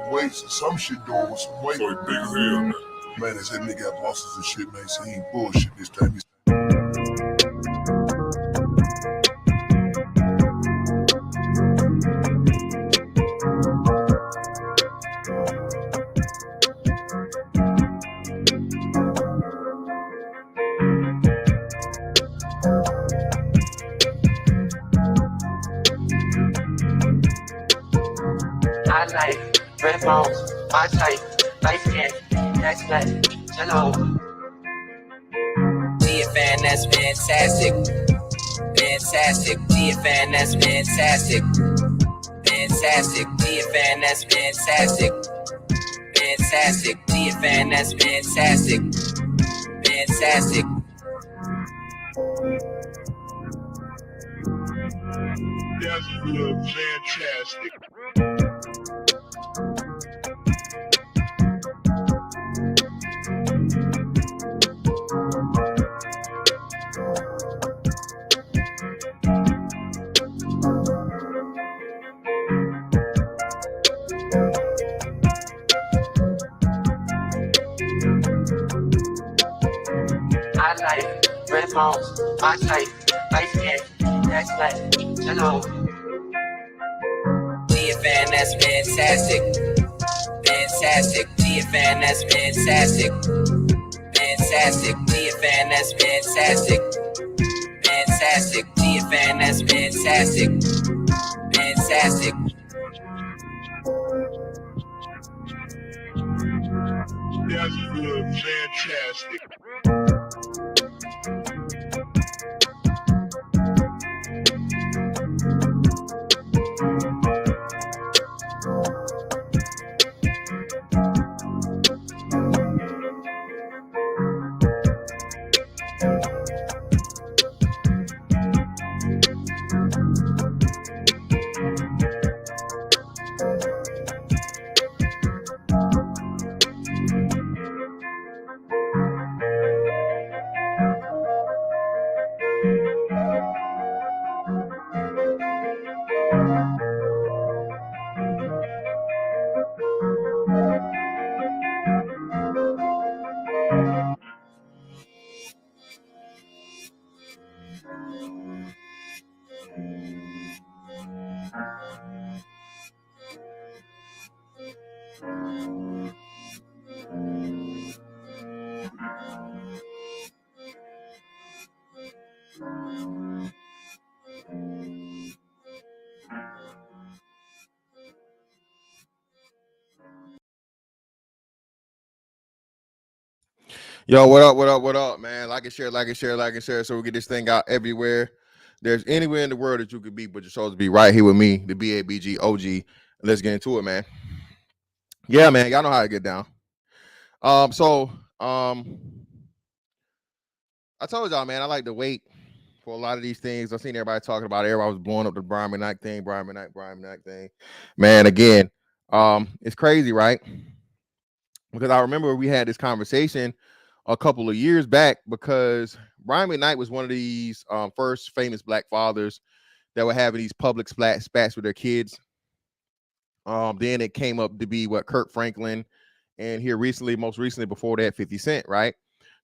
some weights or some shit doing with some weight. So he big as hell now. Man, they said nigga got bosses and shit, man. So he ain't bullshit this time. I like red bones, my type, light skin, that's black, hello. GFN, that's fantastic. Fantastic. GFN, that's fantastic. Fantastic. GFN, that's fantastic. Fantastic. GFN, that's fantastic. Fantastic. That's good, fantastic. I like red bones, my type, light skin, that's black, hello. GFN, that's fantastic. Fantastic. GFN, that's fantastic. Fantastic. GFN, that's fantastic. Fantastic. GFN, that's fantastic. Fantastic. That's good, fantastic. Yo, what up, what up, what up, man? Like and share, like and share, like and share, so we get this thing out everywhere. There's anywhere in the world that you could be, but you're supposed to be right here with me, the BABG OG. Let's get into it, man. Yeah, man, y'all know how to get down. I told y'all, man, I like to wait for a lot of these things. I've seen everybody talking about it. Everybody was blowing up the Bryan McNight thing. Man, again, it's crazy, right? Because I remember we had this conversation a couple of years back, because Bryan McKnight was one of these first famous black fathers that were having these public spats with their kids. Then it came up to be Kirk Franklin, and here most recently before that, 50 Cent, right?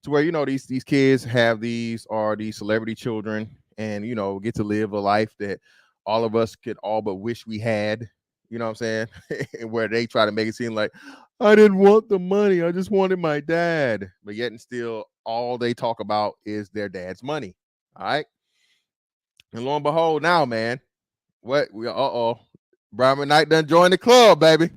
To where, these kids have these celebrity children, and, get to live a life that all of us could all but wish we had, you know what I'm saying? And where they try to make it seem like, I didn't want the money, I just wanted my dad. But yet and still, all they talk about is their dad's money. All right. And lo and behold, now, man, Bryan McKnight done joined the club, baby.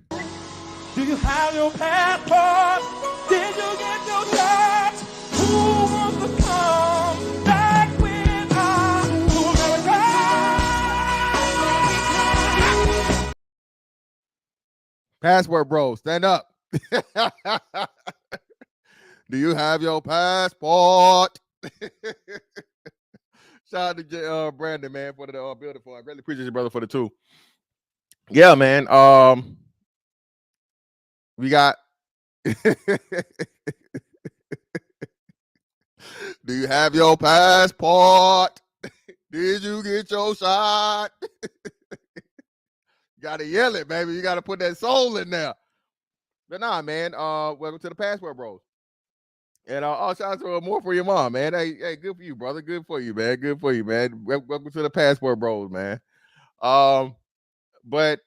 Do you have your passport? Did you get your tax? Who wants to come back with us to America? Passport bro, stand up. Do you have your passport? Shout out to Brandon, man, for the building for. I greatly appreciate you, brother, for the two. Yeah, man. We got. Do you have your passport? Did you get your shot? You gotta yell it, baby. You gotta put that soul in there. But nah, man. Welcome to the Passport Bros. And shout out to more for your mom, man. Hey, good for you, brother. Good for you, man. Good for you, man. Welcome to the Passport Bros, man. But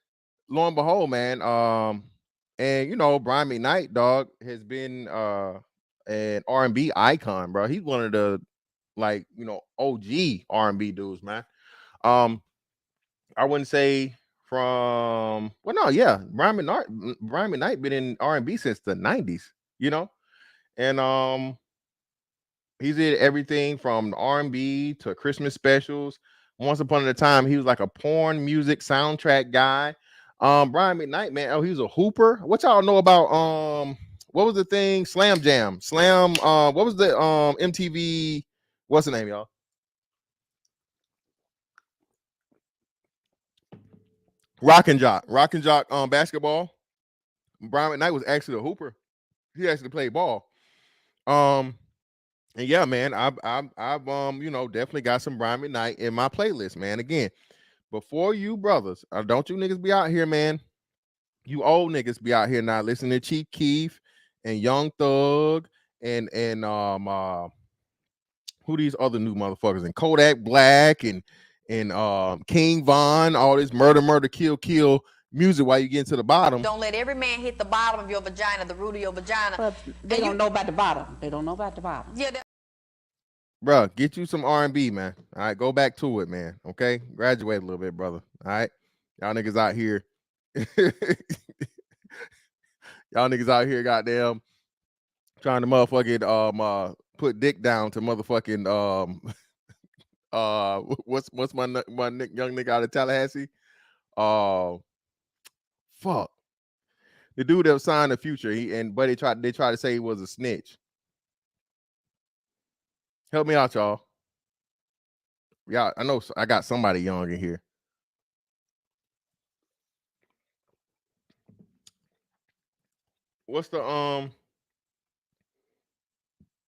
lo and behold, man, and Bryan McKnight, dog, has been an R&B icon, bro. He's one of the OG R&B dudes, man. I wouldn't say Bryan McKnight been in R&B since the 90s, and he did everything from R&B to Christmas specials. Once upon a time, he was like a porn music soundtrack guy. Bryan McKnight, man, he was a hooper. What y'all know about what was the thing? Slam Jam. What was the MTV? What's the name, y'all? Rock and Jock basketball. Bryan McKnight was actually a hooper. He actually played ball. And yeah, man, I've definitely got some Bryan McKnight in my playlist, man. Again, before you brothers, don't you niggas be out here, man. You old niggas be out here now listening to Chief Keef and Young Thug and who these other new motherfuckers, and Kodak Black and King Von, all this murder, kill music while you get to the bottom. Don't let every man hit the bottom of your vagina, the root of your vagina. But they don't know about the bottom. They don't know about the bottom. Yeah. Bruh, get you some R&B, man. All right, go back to it, man. Okay, graduate a little bit, brother. All right, y'all niggas out here. Y'all niggas out here, goddamn, trying to motherfucking put dick down to motherfucking what's my young nigga out of Tallahassee? Fuck. The dude that signed the Future, but they tried to say he was a snitch. Help me out, y'all. Yeah, I know I got somebody young in here. What's the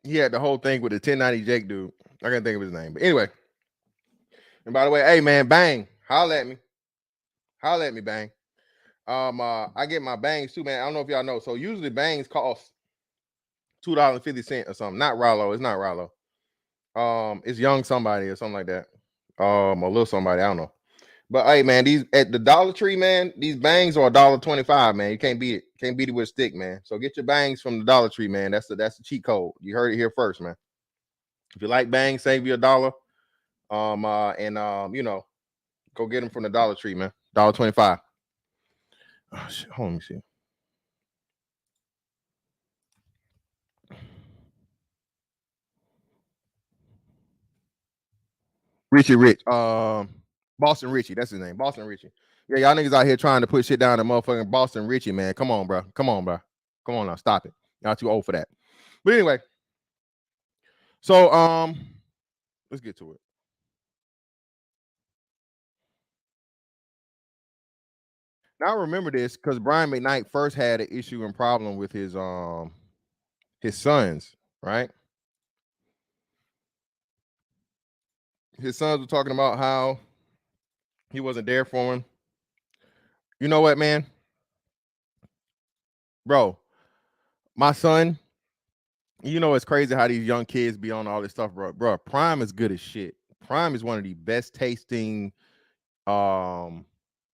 he had the whole thing with the 1090 Jake dude. I can't think of his name. But anyway. And by the way, hey man, Bang, holla at me. Bang. I get my bangs too, man. I don't know if y'all know. So usually bangs cost $2.50 or something. Not Rollo. It's not Rollo. It's Young somebody or something like that. A little somebody, I don't know. But hey, man, these at the Dollar Tree, man, these bangs are $1.25, man. You can't beat it. Can't beat it with a stick, man. So get your bangs from the Dollar Tree, man. That's the cheat code. You heard it here first, man. If you like bangs, save you $1. Go get them from the Dollar Tree, man. $1.25. Oh shit, hold on, let me see. Richie Rich. Boston Richie, that's his name. Boston Richie. Yeah, y'all niggas out here trying to put shit down to motherfucking Boston Richie, man. Come on, bro. Come on now. Stop it. Y'all too old for that. But anyway. So let's get to it. Now I remember this because Bryan McKnight first had an issue and problem with his sons, right? His sons were talking about how he wasn't there for him. You know what, man? Bro, my son, it's crazy how these young kids be on all this stuff, bro. Bro, Prime is good as shit. Prime is one of the best tasting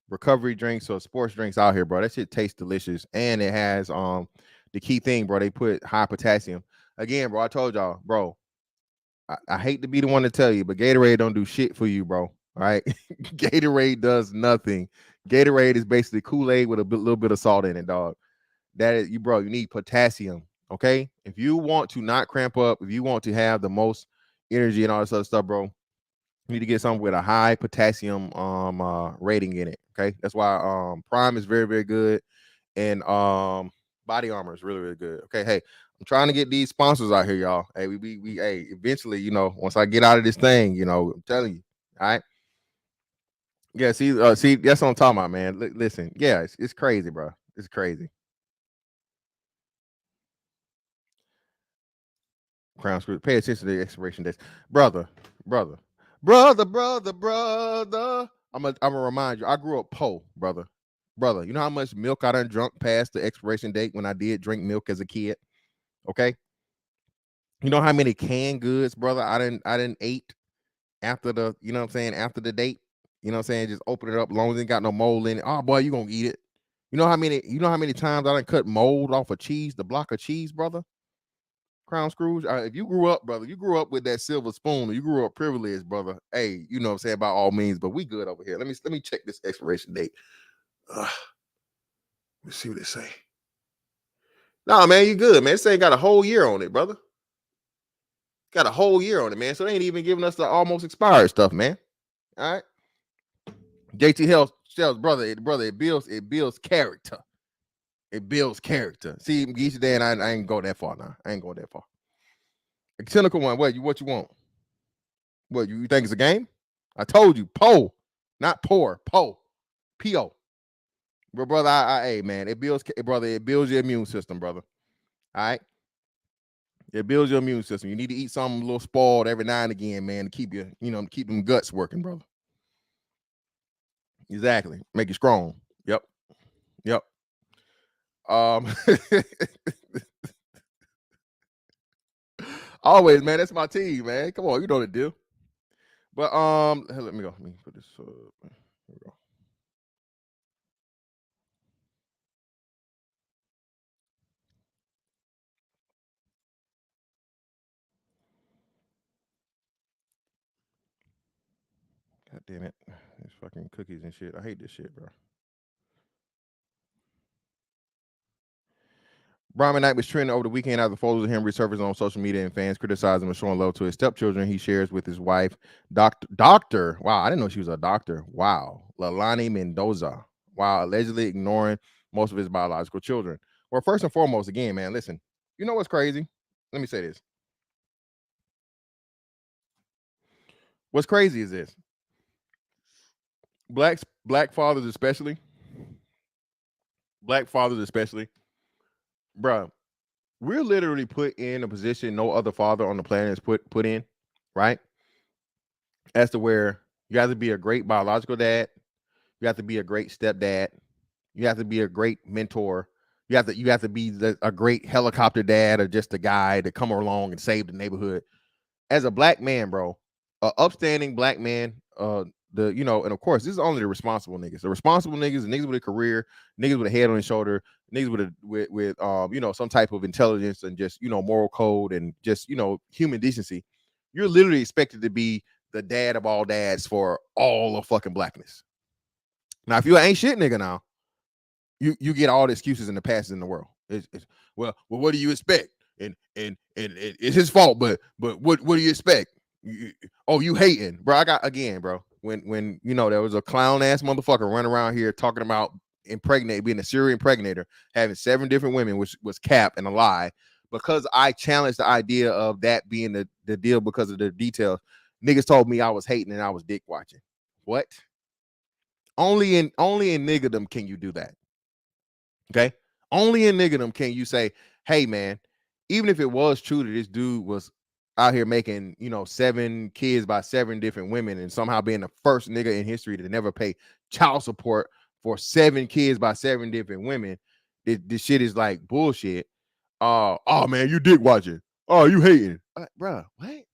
recovery drinks or sports drinks out here, bro. That shit tastes delicious. And it has the key thing, bro. They put high potassium. Again, bro, I told y'all, bro. I hate to be the one to tell you, but Gatorade don't do shit for you, bro. All right. Gatorade does nothing. Gatorade is basically Kool-Aid with a little bit of salt in it, dog. That is you, bro. You need potassium. Okay. If you want to not cramp up, if you want to have the most energy and all this other stuff, bro, you need to get something with a high potassium rating in it. Okay. That's why Prime is very, very good. And Body Armor is really, really good. Okay. Hey, I'm trying to get these sponsors out here, y'all. Hey, we hey, eventually, once I get out of this thing, I'm telling you. All right. Yeah, see, that's what I'm talking about, man. Listen, yeah, it's crazy, bro. It's crazy. Crown screw. Pay attention to the expiration dates, brother. I'm gonna remind you. I grew up poor, brother. Brother, you know how much milk I done drunk past the expiration date when I did drink milk as a kid? Okay. You know how many canned goods, brother, I didn't ate after the, you know what I'm saying, after the date? You know what I'm saying? Just open it up, long as it ain't got no mold in it. Oh boy, you gonna eat it. You know how many times I done cut mold off of cheese, the block of cheese, brother? Crown Scrooge. If you grew up, brother, you grew up with that silver spoon, or you grew up privileged, brother. Hey, you know what I'm saying, by all means, but we good over here. Let me check this expiration date. Let's see what it say. Nah, man, you good, man. This ain't got a whole year on it, brother. Got a whole year on it, man. So they ain't even giving us the almost expired stuff, man. All right. JT Health tells brother, it builds character. It builds character. See, Geisha Dan, I ain't go that far now. I ain't going that far. A cynical one. What you want? What you think it's a game? I told you, po, not poor, po, P-O. But brother, hey man, it builds your immune system, brother. All right. It builds your immune system. You need to eat something a little spoiled every now and again, man, to keep keep them guts working, brother. Exactly. Make you strong. Yep. Always, man. That's my team, man. Come on, you know the deal. But let me go. Let me put this. Here we go. God damn it. These fucking cookies and shit. I hate this shit, bro. Bryan McKnight was trending over the weekend after photos of him resurfaced on social media and fans criticizing him and showing love to his stepchildren he shares with his wife, Doctor. Wow, I didn't know she was a doctor. Wow. Lalani Mendoza. While allegedly ignoring most of his biological children. Well, first and foremost, again, man, listen, you know what's crazy? Let me say this. What's crazy is this. Black fathers especially, bro, we're literally put in a position no other father on the planet is put in, right? As to where you have to be a great biological dad, you have to be a great stepdad, you have to be a great mentor, you have to be a great helicopter dad or just a guy to come along and save the neighborhood. As a black man, bro, a upstanding black man, and of course, this is only the responsible niggas. The responsible niggas, the niggas with a career, niggas with a head on his shoulder, niggas with some type of intelligence and just moral code and just human decency. You're literally expected to be the dad of all dads for all of fucking blackness. Now, if you ain't shit nigga now, you get all the excuses and the passes in the world. Well, what do you expect? And it's his fault, but what do you expect? You hating, bro? I got again, bro. When there was a clown ass motherfucker running around here talking about being a serial impregnator, having 7 different women, which was cap and a lie, because I challenged the idea of that being the deal because of the details. Niggas told me I was hating and I was dick watching. What? Only in niggerdom can you do that. Okay? Only in niggerdom can you say, hey man, even if it was true that this dude was out here making 7 kids by 7 different women and somehow being the first nigga in history to never pay child support for 7 kids by 7 different women, this shit is like bullshit. Oh man, you dick watching. Oh, you hating. Bruh, what?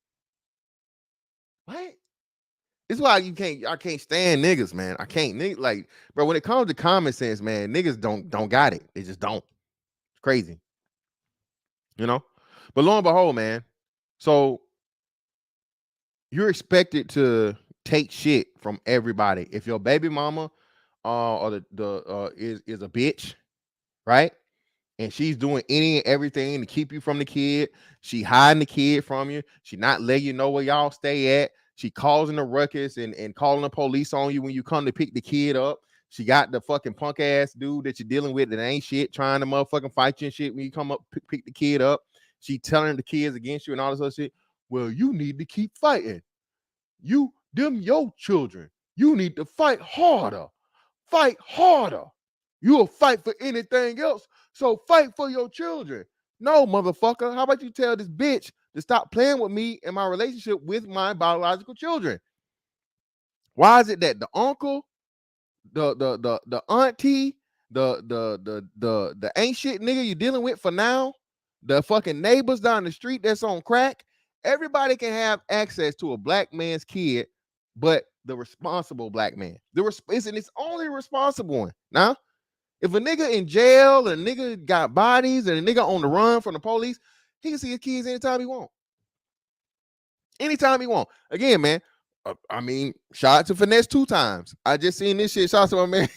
This is why I can't stand niggas, man. I can't bro, when it comes to common sense, man, niggas don't got it. They just don't. It's crazy. But lo and behold, man, so you're expected to take shit from everybody. If your baby mama or is a bitch, right? And she's doing any and everything to keep you from the kid. She hiding the kid from you. She not letting you know where y'all stay at. She causing a ruckus and calling the police on you when you come to pick the kid up. She got the fucking punk ass dude that you're dealing with that ain't shit, trying to motherfucking fight you and shit when you come up pick the kid up. She telling the kids against you and all this other shit. Well, you need to keep fighting. Them your children. You need to fight harder. Fight harder. You'll fight for anything else. So fight for your children. No, motherfucker. How about you tell this bitch to stop playing with me and my relationship with my biological children? Why is it that the uncle, the auntie, the ain't shit nigga you dealing with for now, the fucking neighbors down the street that's on crack. Everybody can have access to a black man's kid, but the responsible black man. It's only responsible one. Now, if a nigga in jail and a nigga got bodies and a nigga on the run from the police, he can see his kids anytime he want. Anytime he want. Again, man, I mean, shout out to Finesse 2 times. I just seen this shit. Shout out to my man.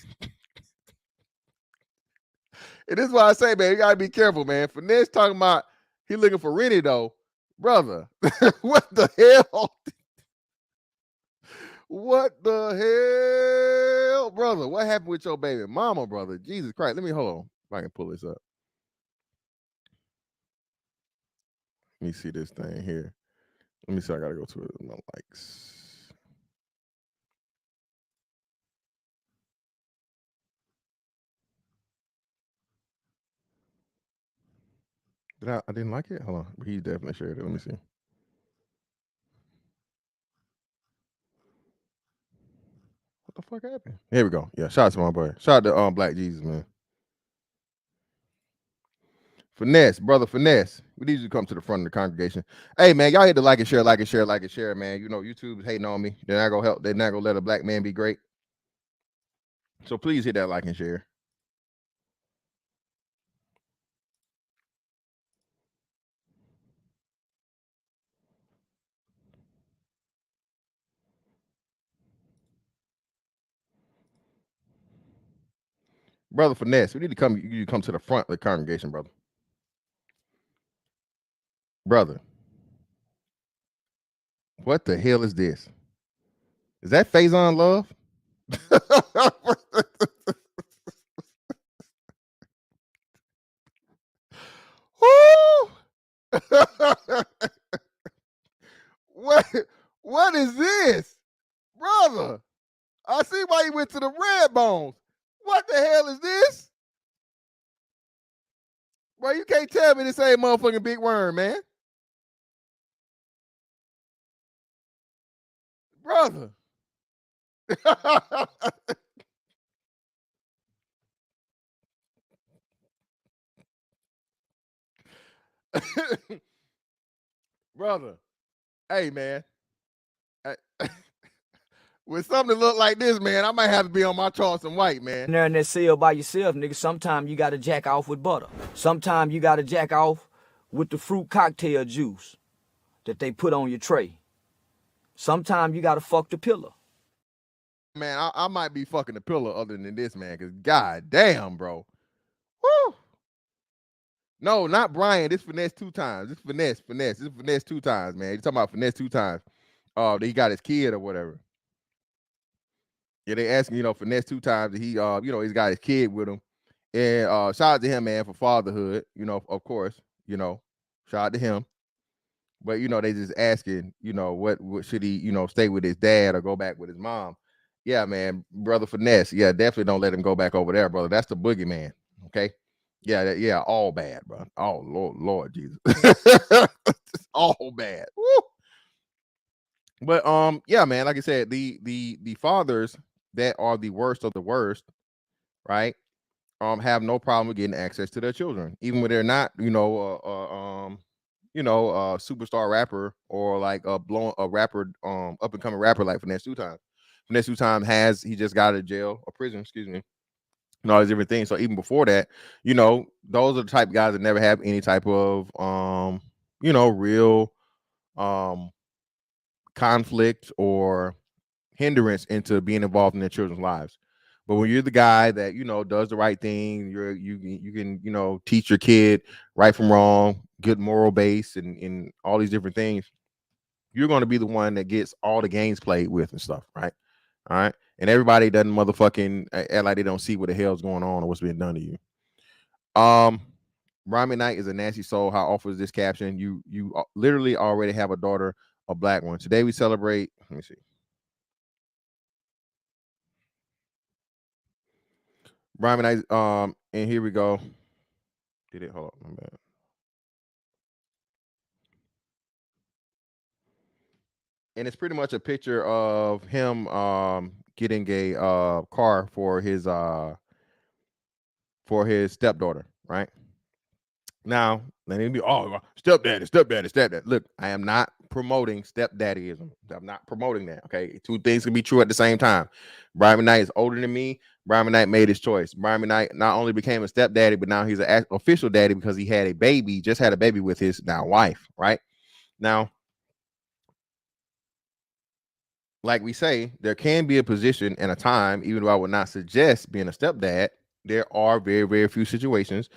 And this is why I say, man, you gotta be careful, man. Finesse talking about he looking for Rennie though. Brother, what the hell? What the hell, brother? What happened with your baby mama, brother? Jesus Christ. Let me hold on. If I can pull this up. Let me see this thing here. Let me see. I gotta go to my likes. I didn't like it? Hold on. He definitely shared it. Let me see. What the fuck happened? Here we go. Yeah, shout out to my boy. Shout out to Black Jesus, man. Finesse, brother Finesse. We need you to come to the front of the congregation. Hey, man, y'all hit the like and share, man. You know, YouTube is hating on me. They're not gonna help. They're not gonna let a black man be great. So please hit that like and share. Brother Finesse, we need to come. You come to the front of the congregation, brother. Brother, what the hell is this? Is that Faison Love? What is this, brother? I see why you went to the Red Bones. What the hell is this? Bro, you can't tell me this ain't motherfucking Big Worm, man. Brother. Brother. Hey, man. With something that look like this, man, I might have to be on my Charleston White, man. There in that cell by yourself, nigga, sometimes you gotta jack off with butter. Sometimes you gotta jack off with the fruit cocktail juice that they put on your tray. Sometimes you gotta fuck the pillar. Man, I might be fucking the pillar other than this, man, because god damn, bro. Woo! No, not Bryan. This Finesse 2 times. This Finesse. This is Finesse 2 times, man. You talking about Finesse 2 times. That he got his kid or whatever. Yeah, they asking, Finesse 2 times that he, he's got his kid with him. And shout out to him, man, for fatherhood, of course, shout out to him. But, they just asking, what should he, stay with his dad or go back with his mom? Yeah, man, brother Finesse. Yeah, definitely don't let him go back over there, brother. That's the boogeyman, okay? Yeah, all bad, bro. Oh, Lord Jesus. All bad. Woo! But, yeah, man, like I said, the fathers that are the worst of the worst, right? Have no problem with getting access to their children, even when they're not, superstar rapper or like a rapper, up and coming rapper like Finesse 2 times. Finesse 2 times he just got out of jail or prison, excuse me, and all these different things. So even before that, those are the type of guys that never have any type of, real, conflict or hindrance into being involved in their children's lives. But when you're the guy that does the right thing, you can teach your kid right from wrong, good moral base, and all these different things. You're going to be the one that gets all the games played with and stuff, right? All right, and everybody doesn't motherfucking act like they don't see what the hell's going on or what's being done to you. Bryan McKnight is a nasty soul. How awful is this caption? You literally already have a daughter, a black one. Today we celebrate. Let me see. Bryan McKnight, and here we go. Did it? Hold up, my bad. and it's pretty much a picture of him getting a car for his stepdaughter, right? Now, let me be, oh, stepdaddy, stepdaddy, stepdaddy. Look, I am not promoting stepdaddyism. I'm not promoting that. Okay. Two things can be true at the same time. Bryan McKnight is older than me. Bryan McKnight made his choice. Bryan McKnight not only became a stepdaddy, but now he's an official daddy because he had a baby, just had a baby with his now wife, right? Now, like we say, there can be a position and a time, even though I would not suggest being a stepdad, there are very, very few situations.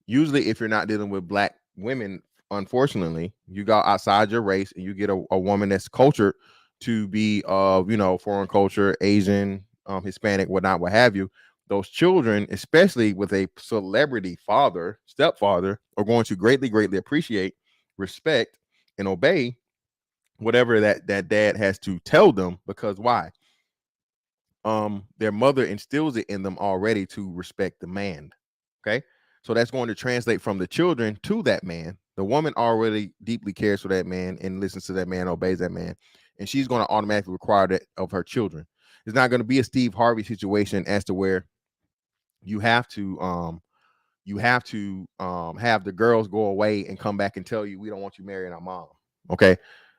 Usually, if you're not dealing with black women, unfortunately, you go outside your race and you get a woman that's cultured to be of, foreign culture, Asian, Hispanic, whatnot, what have you. Those children, especially with a celebrity father, stepfather, are going to greatly, greatly appreciate, respect, and obey whatever that dad has to tell them, because why? Their mother instills it in them already to respect the man. Okay, so that's going to translate from the children to that man. The woman already deeply cares for that man and listens to that man, obeys that man, and she's going to automatically require that of her children. It's not going to be a Steve Harvey situation as to where you have to have the girls go away and come back and tell you we don't want you marrying our mom. Okay,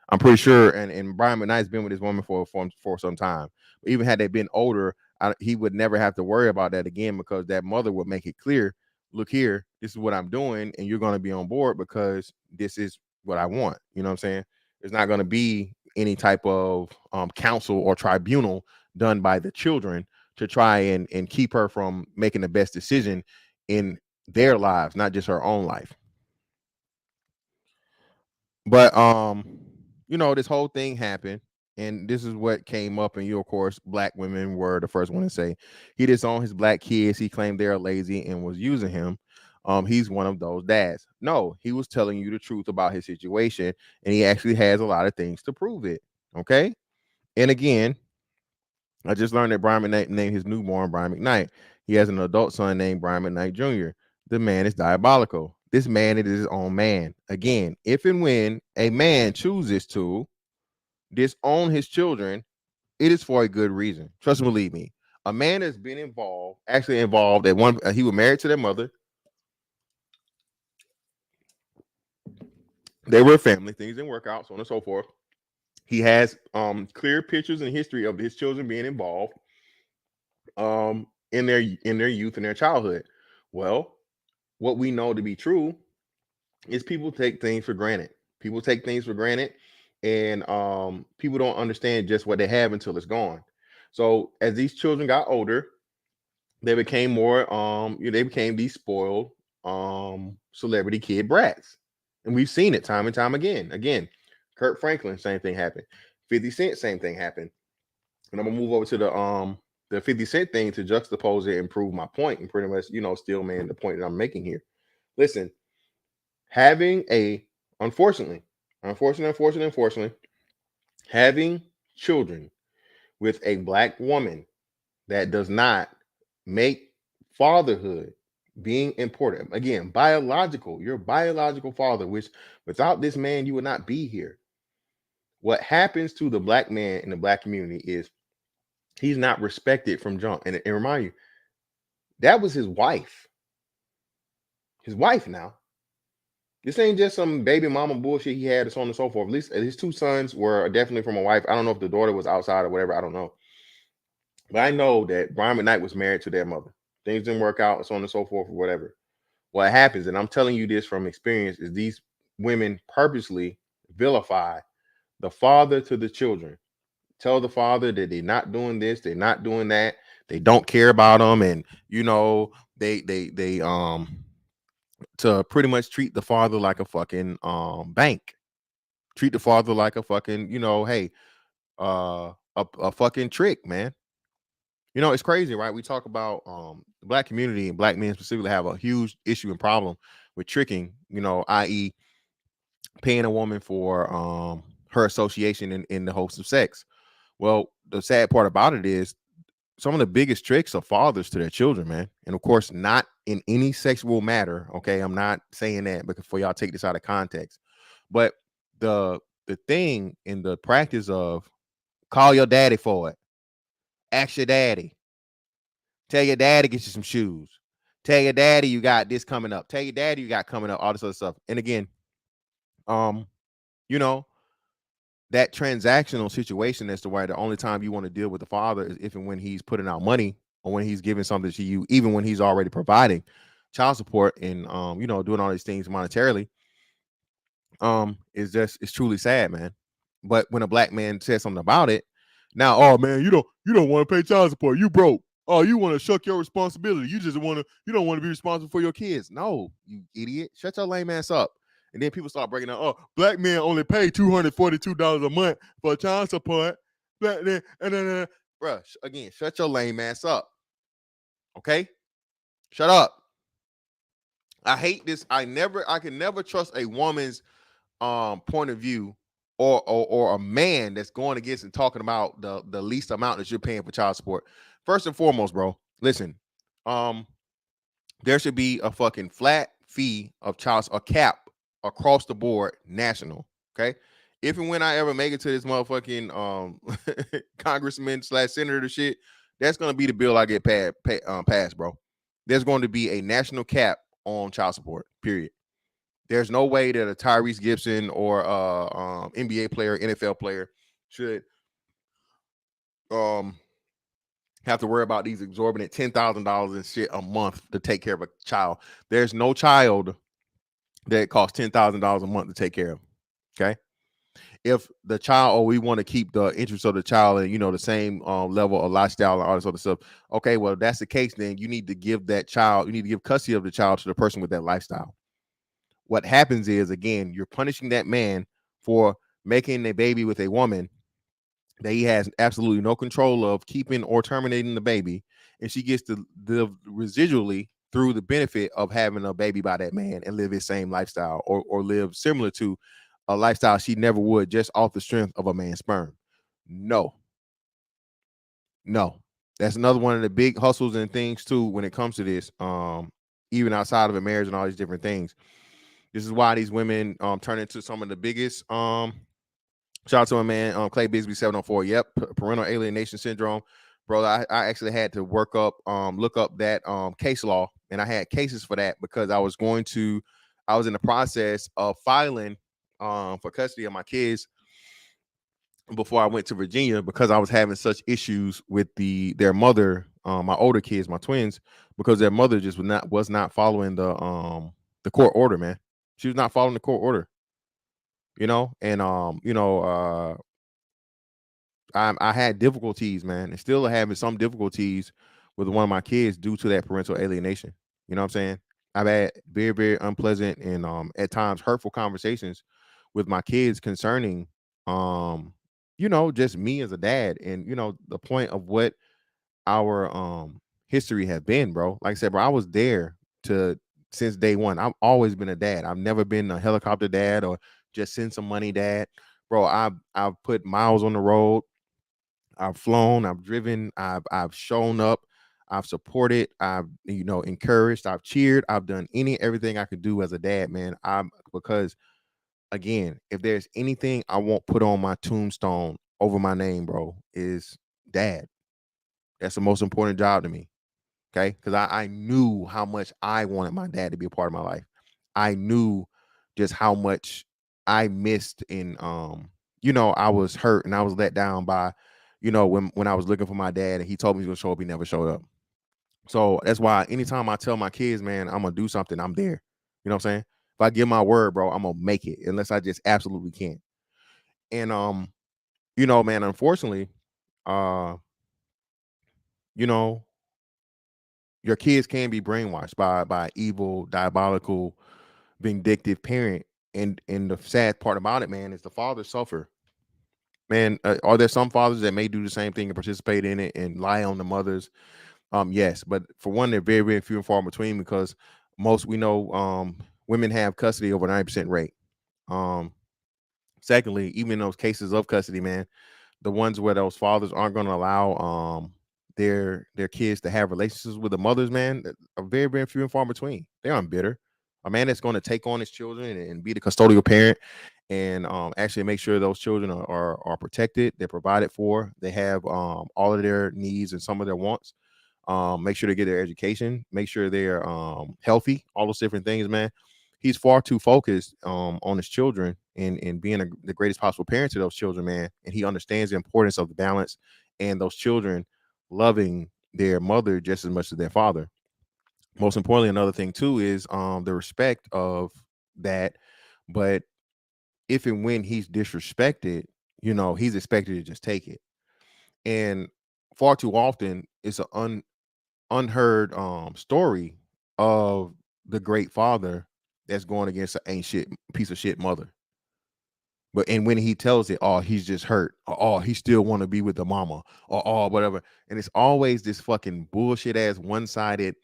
I'm pretty sure, and Bryan McKnight's been with this woman for some time. But even had they been older, he would never have to worry about that again, because that mother would make it clear, look here, this is what I'm doing, and you're going to be on board because this is what I want. You know what I'm saying? There's not going to be any type of council or tribunal done by the children to try and keep her from making the best decision in their lives, not just her own life. But this whole thing happened, and this is what came up, and of course, black women were the first one to say he disowned his black kids. He claimed they're lazy and was using him. He's one of those dads. No, he was telling you the truth about his situation, and he actually has a lot of things to prove it. Okay, and again, I just learned that Bryan McKnight named his newborn Bryan McKnight. He has an adult son named Bryan McKnight Jr. The man is diabolical. This man is his own man. Again, if and when a man chooses to disown his children, it is for a good reason. Trust me, believe me. A man has been actually involved at one. He was married to their mother. They were a family. Things didn't work out, so on and so forth. He has clear pictures and history of his children being involved in their youth and their childhood. Well, what we know to be true is people take things for granted. People take things for granted, and people don't understand just what they have until it's gone. So as these children got older, they became more they became these spoiled celebrity kid brats. And we've seen it time and time again. Again, Kurt Franklin, same thing happened. 50 Cent, same thing happened. And I'm gonna move over to the 50 Cent thing to juxtapose it and prove my point, and pretty much, still man the point that I'm making here. Listen, having unfortunately, having children with a black woman that does not make fatherhood being important. Again, your biological father, which without this man, you would not be here. What happens to the black man in the black community is he's not respected from jump. And remind you, that was his wife. His wife now. This ain't just some baby mama bullshit he had, so on and so forth. At least his two sons were definitely from a wife. I don't know if the daughter was outside or whatever. I don't know. But I know that Bryan McKnight was married to their mother. Things didn't work out, so on and so forth, or whatever. What happens, and I'm telling you this from experience, is these women purposely vilify the father to the children. Tell the father that they're not doing this, they're not doing that, they don't care about them, and they to pretty much treat the father like a fucking bank. Treat the father like a fucking, hey, a fucking trick, man. It's crazy, right? We talk about the black community and black men specifically have a huge issue and problem with tricking, i.e. paying a woman for her association in the hopes of sex. Well, the sad part about it is some of the biggest tricks are fathers to their children, man. And of course, not in any sexual matter. Okay. I'm not saying that because for y'all take this out of context, but the the thing in the practice of call your daddy for it. Ask your daddy. Tell your daddy get you some shoes. Tell your daddy you got this coming up. Tell your daddy you got coming up, all this other stuff. And again, you know, that transactional situation as to why the only time you want to deal with the father is if and when he's putting out money or when he's giving something to you, even when he's already providing child support and you know, doing all these things monetarily, is just, it's truly sad, man. But when a black man says something about it, now, oh man, you don't want to pay child support, you broke. Oh, you want to shuck your responsibility. You don't want to be responsible for your kids. No, you idiot. Shut your lame ass up. And then people start breaking down, oh, black men only pay $242 a month for child support. Bruh, again, shut your lame ass up. Okay? Shut up. I hate this. I can never trust a woman's point of view or a man that's going against and talking about the least amount that you're paying for child support. First and foremost, bro, listen, there should be a fucking flat fee of a cap across the board, national. Okay. If and when I ever make it to this motherfucking congressman / senator shit, that's gonna be the bill I get passed, bro. There's going to be a national cap on child support, period. There's no way that a Tyrese Gibson or NBA player, NFL player should have to worry about these exorbitant $10,000 and shit a month to take care of a child. There's no child that costs $10,000 a month to take care of. Okay. If the child, or we want to keep the interest of the child and, you know, the same level of lifestyle and all this other stuff. Okay. Well, if that's the case, then you need to give custody of the child to the person with that lifestyle. What happens is, again, you're punishing that man for making a baby with a woman that he has absolutely no control of keeping or terminating the baby, and she gets to live residually through the benefit of having a baby by that man and live his same lifestyle or live similar to a lifestyle she never would just off the strength of a man's sperm. No. That's another one of the big hustles and things too when it comes to this, even outside of a marriage and all these different things. This is why these women turn into some of the biggest. Shout out to my man, Clay Bigsby 704. Yep, parental alienation syndrome, bro. I actually had to look up that case law, and I had cases for that because I was in the process of filing for custody of my kids before I went to Virginia because I was having such issues with their mother, my older kids, my twins, because their mother just was not following the court order, man. She was not following the court order, you know, and I had difficulties, man, and still having some difficulties with one of my kids due to that parental alienation. You know what I'm saying? I've had very, very unpleasant and at times hurtful conversations with my kids concerning just me as a dad and the point of what our history has been, bro. Like I said, bro, I was there since day one. I've always been a dad. I've never been a helicopter dad or just send some money dad, bro. I've put miles on the road. I've flown, I've driven, I've shown up, I've supported, I've encouraged, I've cheered, I've done everything I could do as a dad, man. Because again, if there's anything I won't put on my tombstone over my name, bro, is dad. That's the most important job to me. Okay. Because I knew how much I wanted my dad to be a part of my life. I knew just how much I missed and I was hurt and I was let down by when I was looking for my dad and he told me he was gonna show up, he never showed up. So that's why anytime I tell my kids, man, I'm gonna do something, I'm there. You know what I'm saying? If I give my word, bro, I'm gonna make it unless I just absolutely can't. And man, unfortunately, your kids can be brainwashed by evil, diabolical, vindictive parent. And the sad part about it, man, is the fathers suffer. Man, are there some fathers that may do the same thing and participate in it and lie on the mothers? Yes, but for one, they're very, very few and far between because most women have custody over 90% rate. Secondly, even in those cases of custody, man, the ones where those fathers aren't going to allow their kids to have relationships with the mothers, man, are very, very few and far between. They aren't bitter. A man that's going to take on his children and be the custodial parent and actually make sure those children are protected, they're provided for, they have all of their needs and some of their wants. Make sure they get their education, make sure they're healthy, all those different things, man. He's far too focused on his children and being the greatest possible parent to those children, man. And he understands the importance of the balance and those children loving their mother just as much as their father. Most importantly, another thing too is the respect of that. But if and when he's disrespected, he's expected to just take it. And far too often, it's an unheard story of the great father that's going against an ain't shit piece of shit mother. And when he tells it, oh, he's just hurt, or oh, he still want to be with the mama, or oh, whatever. And it's always this fucking bullshit ass one-sided,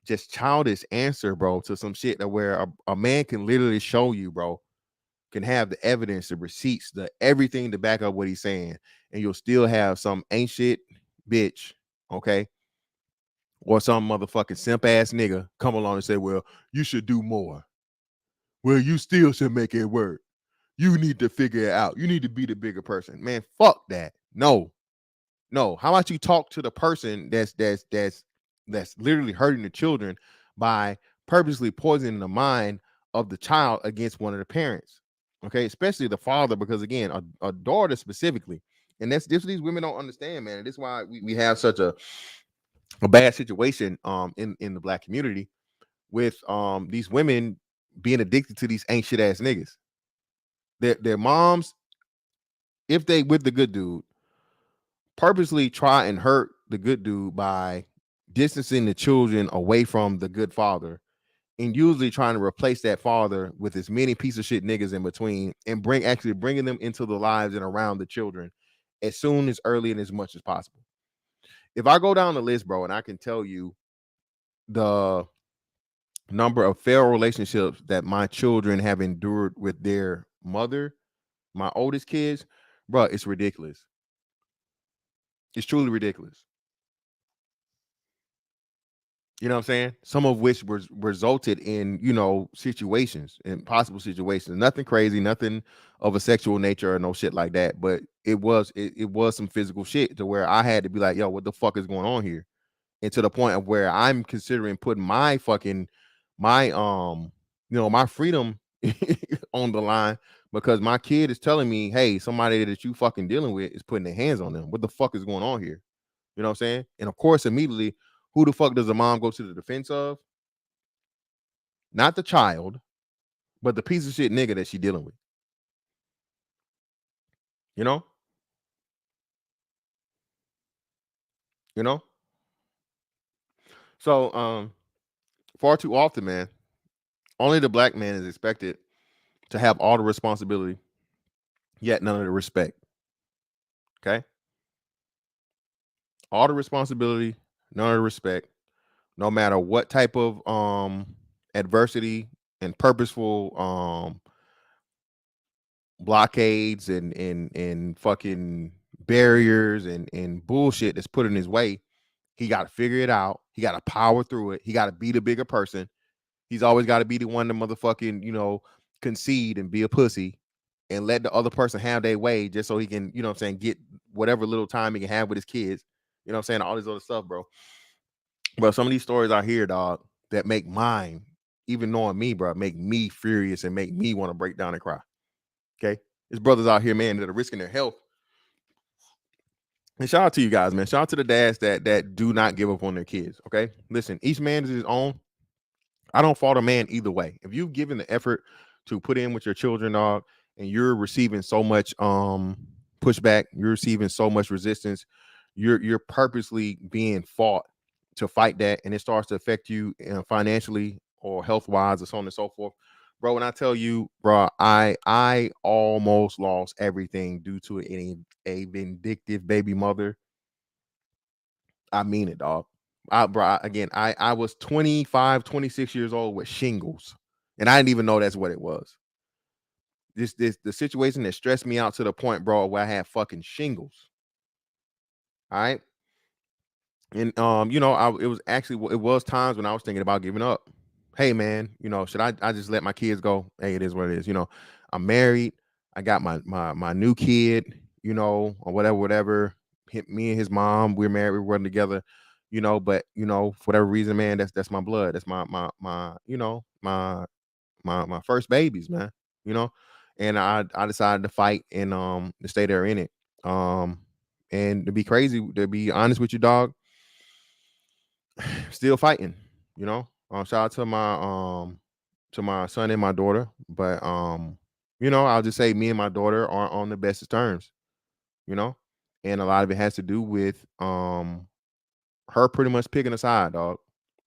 just childish answer, bro, to some shit that where a man can literally show you, bro, can have the evidence, the receipts, the everything to back up what he's saying, and you'll still have some ain't shit bitch, okay, or some motherfucking simp ass nigga come along and say, well, you should do more. Well, you still should make it work. You need to figure it out. You need to be the bigger person. Man, fuck that. No. How about you talk to the person that's literally hurting the children by purposely poisoning the mind of the child against one of the parents? Okay, especially the father, because again, a daughter specifically, and that's this these women don't understand, man. And this is why we have such a bad situation in the black community with these women being addicted to these ain't shit ass niggas. Their moms, if they with the good dude, purposely try and hurt the good dude by distancing the children away from the good father, and usually trying to replace that father with as many piece of shit niggas in between, and bringing them into the lives and around the children as soon as early and as much as possible. If I go down the list, bro, and I can tell you the number of failed relationships that my children have endured with their mother, my oldest kids, bro, it's ridiculous. It's truly ridiculous. You know what I'm saying? Some of which resulted in, situations, impossible situations. Nothing crazy, nothing of a sexual nature or no shit like that. But it was some physical shit to where I had to be like, yo, what the fuck is going on here? And to the point of where I'm considering putting my freedom on the line, because my kid is telling me, hey, somebody that you fucking dealing with is putting their hands on them. What the fuck is going on here? You know what I'm saying? And of course, immediately, who the fuck does the mom go to the defense of? Not the child, but the piece of shit nigga that she dealing with. You know? So far too often, man, only the black man is expected to have all the responsibility, yet none of the respect. Okay? All the responsibility, none of the respect, no matter what type of adversity and purposeful blockades and fucking barriers and bullshit that's put in his way. He got to figure it out. He got to power through it. He got to be the bigger person. He's always got to be the one to motherfucking, concede and be a pussy and let the other person have their way just so he can, get whatever little time he can have with his kids. All this other stuff, bro. But some of these stories I hear, dog, that make mine, even knowing me, bro, make me furious and make me want to break down and cry. Okay? There's brothers out here, man, that are risking their health. And shout out to you guys, man. Shout out to the dads that do not give up on their kids. Okay? Listen, each man is his own. I don't fault a man either way. If you've given the effort to put in with your children, dog, and you're receiving so much pushback, you're receiving so much resistance, you're purposely being fought to fight that, and it starts to affect you financially or health wise or so on and so forth, bro. When I tell you, bro, I almost lost everything due to a vindictive baby mother. I mean it, dog. I was 25, 26 years old with shingles, and I didn't even know that's what it was. The situation that stressed me out to the point, bro, where I had fucking shingles. All right. And it was times when I was thinking about giving up. Hey man, should I just let my kids go? Hey, it is what it is. I'm married. I got my new kid, you know, or whatever. Me and his mom, we're married, we're running together, you know. But you know, for whatever reason, man, that's my blood. That's my you know my first babies, man. You know, and I decided to fight and to stay there in it. Um, and to be honest with you, dog, still fighting. You know, shout out to my son and my daughter, but you know, I'll just say me and my daughter aren't on the bestest terms. You know, and a lot of it has to do with her pretty much picking a side, dog,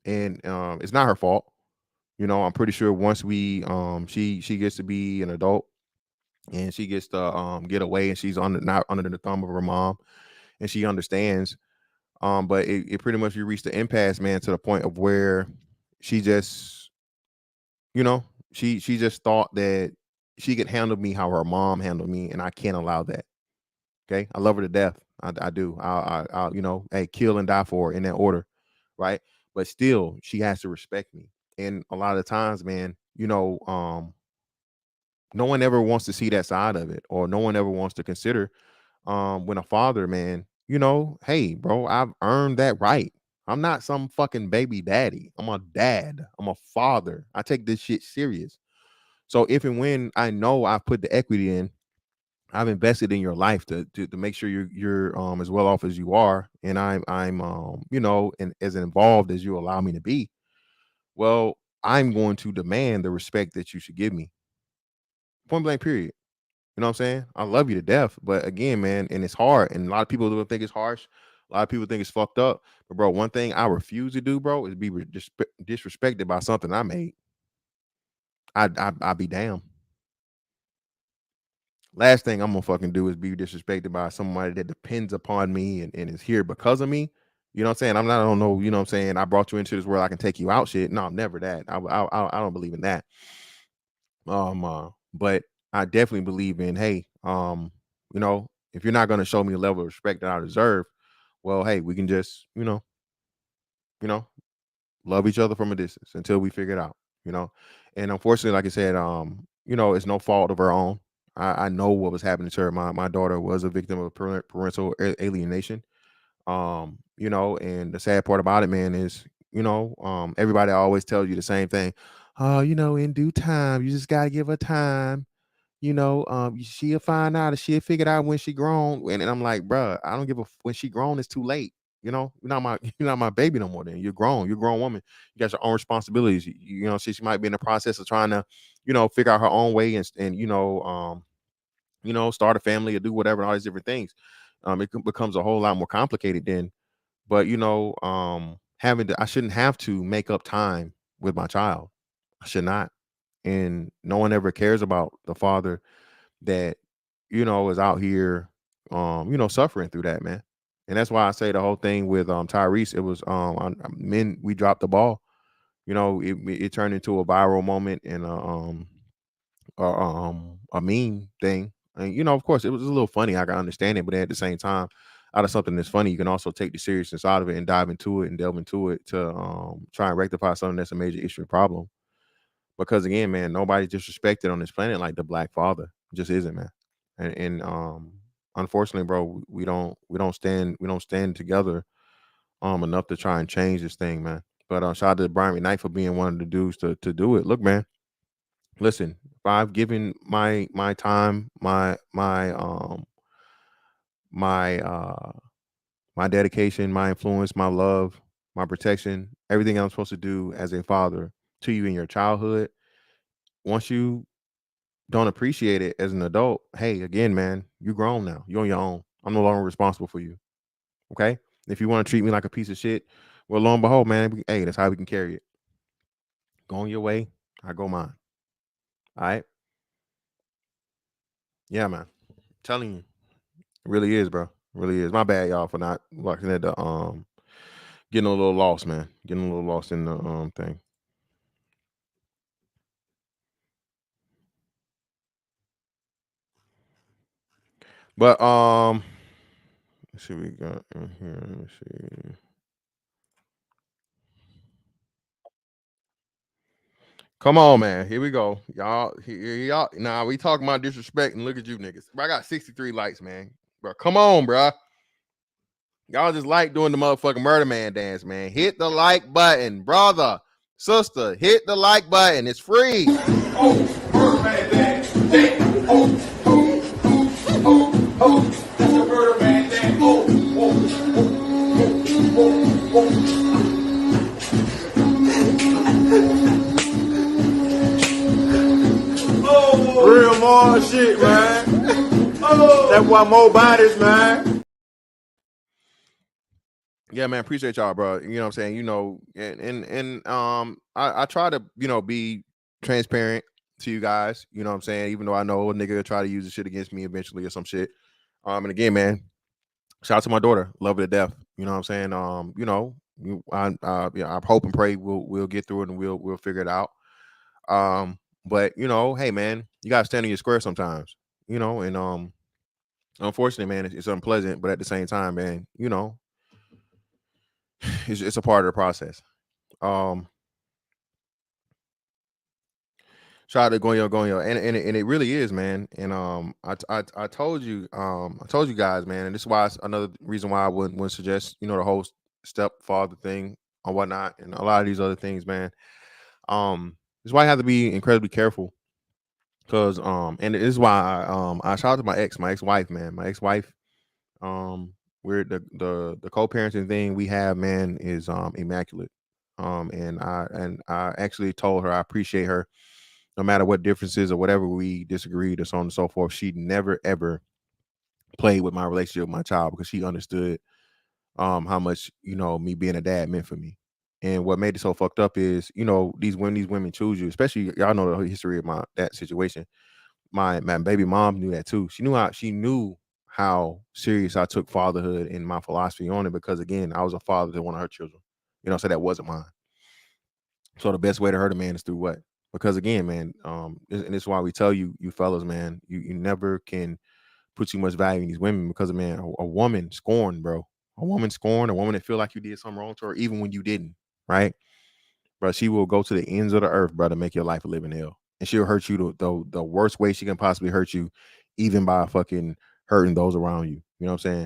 and it's not her fault. You know, I'm pretty sure once we she gets to be an adult and she gets to get away and she's not under the thumb of her mom and she understands. But it pretty much, you reach the impasse, man, to the point of where she just, you know, she just thought that she could handle me how her mom handled me, and I can't allow that. Okay, I love her to death. I do. I you know, hey, kill and die for her in that order, right? But still, she has to respect me. And a lot of times, man, you know, no one ever wants to see that side of it, or no one ever wants to consider when a father, man, you know, hey, bro, I've earned that right. I'm not some fucking baby daddy. I'm a dad. I'm a father. I take this shit serious. So if and when I know I've put the equity in, I've invested in your life to make sure you're as well off as you are, and I'm you know, and as involved as you allow me to be. Well, I'm going to demand the respect that you should give me. Point blank, period. You know what I'm saying? I love you to death, but again, man, and it's hard, and a lot of people don't think it's harsh. A lot of people think it's fucked up. But bro, one thing I refuse to do, bro, is be disrespected by something I made. I'd be damned. Last thing I'm gonna fucking do is be disrespected by somebody that depends upon me and is here because of me. You know what I'm saying? I'm not, I don't know, you know what I'm saying? I brought you into this world, I can take you out shit. No, never that. I don't believe in that. But I definitely believe in, hey, you know, if you're not gonna show me a level of respect that I deserve, well, hey, we can just, you know, love each other from a distance until we figure it out, you know. And unfortunately, like I said, you know, it's no fault of her own. I know what was happening to her. My daughter was a victim of parental alienation. You know, and the sad part about it, man, is, you know, everybody always tells you the same thing. Oh, you know, in due time, you just gotta give her time. You know, she'll find out, or she'll figure it out when she grown. And I'm like, bruh, I don't give a when she grown, it's too late. You know, you're not my baby no more. Then you're grown. You're a grown woman. You got your own responsibilities. You know, she might be in the process of trying to, you know, figure out her own way and you know, start a family or do whatever, and all these different things. It becomes a whole lot more complicated then. But you know, I shouldn't have to make up time with my child. I should not. And no one ever cares about the father that, you know, is out here you know, suffering through that, man. And that's why I say the whole thing with Tyrese, it was men, we dropped the ball. You know, it turned into a viral moment and a meme thing. And you know, of course, it was a little funny. I can understand it, but at the same time, out of something that's funny, you can also take the seriousness out of it and dive into it and delve into it to try and rectify something that's a major issue and problem. Because again, man, nobody's disrespected on this planet like the black father. It just isn't, man. And unfortunately, bro, we don't stand together enough to try and change this thing, man. But shout out to Bryan McKnight for being one of the dudes to do it. Look, man, listen, if I've given my time, my my dedication, my influence, my love, my protection, everything I'm supposed to do as a father to you in your childhood, once you don't appreciate it as an adult, hey, again, man, you're grown now. You're on your own. I'm no longer responsible for you. Okay. If you want to treat me like a piece of shit, well, lo and behold, man, hey, that's how we can carry it. Go on your way. I go mine. All right. Yeah, man. Telling you. It really is, bro. It really is. My bad, y'all, for not looking at the getting a little lost, man. Getting a little lost in the thing. But let's see what we got in here. Let me see. Come on, man. Here we go. Y'all, here y'all. Nah, we talking about disrespect and look at you niggas. Bro, I got 63 likes, man. Bro, come on, bro. Y'all just like doing the motherfucking murder man dance, man. Hit the like button, brother, sister. Hit the like button. It's free. Oh, murder man dance. Oh, oh, oh, oh. That's the murder man dance. Oh, oh. Real more shit, man. Oh. That's why more bodies, man. Yeah, man, appreciate y'all, bro. You know what I'm saying? You know, and I try to, you know, be transparent to you guys, you know what I'm saying? Even though I know a nigga will try to use the shit against me eventually or some shit. And again, man, shout out to my daughter, love her to death. You know what I'm saying? You know, I hope and pray we'll get through it and we'll figure it out. But you know, hey man, you gotta stand in your square sometimes, you know, and unfortunately, man, it's unpleasant, but at the same time, man, you know, it's a part of the process. Shout out to Gonyo, and it really is, man. And I told you guys, man, and this is why it's another reason why I wouldn't suggest, you know, the whole stepfather thing or whatnot, and a lot of these other things, man. This is why I have to be incredibly careful, because and this is why I shout out to my ex-wife, man, my ex-wife. We're the co-parenting thing we have, man, is immaculate. And I actually told her I appreciate her no matter what differences or whatever we disagreed or so on and so forth. She never ever played with my relationship with my child because she understood how much, you know, me being a dad meant for me. And what made it so fucked up is, you know, these women choose you, especially y'all know the history of that situation. My baby mom knew that too. She knew how serious I took fatherhood and my philosophy on it, because again, I was a father to one of her children. You know, so that wasn't mine. So the best way to hurt a man is through what? Because again, man, and this is why we tell you fellas, man, you never can put too much value in these women, because man, a woman scorned, bro. A woman scorned, a woman that feel like you did something wrong to her, even when you didn't, right? But she will go to the ends of the earth, bro, to make your life a living hell. And she'll hurt you the worst way she can possibly hurt you, even by fucking hurting those around you. You know what I'm saying?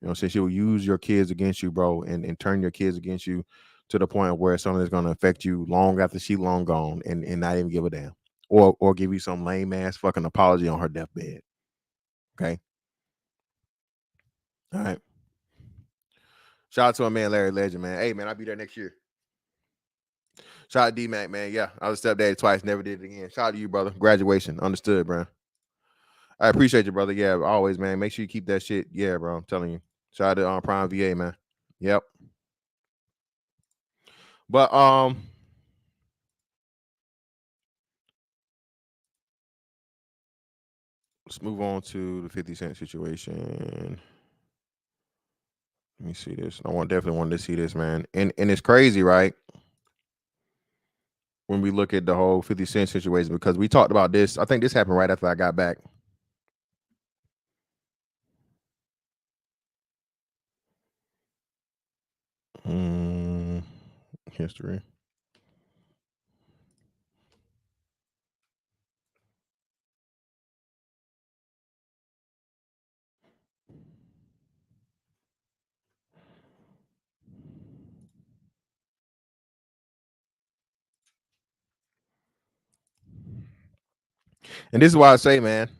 You know what I'm saying? She'll use your kids against you, bro, and turn your kids against you to the point where something is gonna affect you long after she long gone, and not even give a damn. Or give you some lame ass fucking apology on her deathbed. Okay. All right. Shout out to my man Larry Legend, man. Hey man, I'll be there next year. Shout out to D-Mac, man. Yeah, I was a stepdaddy twice, never did it again. Shout out to you, brother. Graduation. Understood, bro. I appreciate you, brother. Yeah, always, man. Make sure you keep that shit. Yeah, bro. I'm telling you. Shout out to Prime VA, man. Yep. But let's move on to the 50 Cent situation. Let me see this. I definitely wanted to see this, man. And it's crazy, right? When we look at the whole 50 Cent situation, because we talked about this. I think this happened right after I got back. History. And this is why I say, man,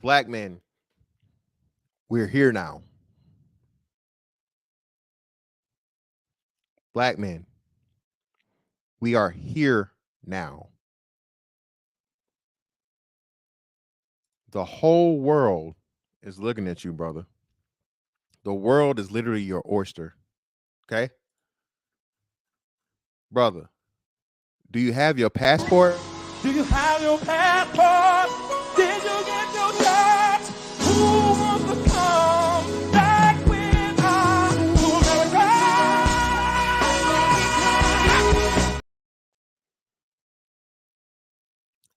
black men, we're here now. Black men, we are here now. The whole world is looking at you, brother. The world is literally your oyster. Okay? Brother, do you have your passport? Do you have your passport? Did you get your tax? Who wants to come back with us to America?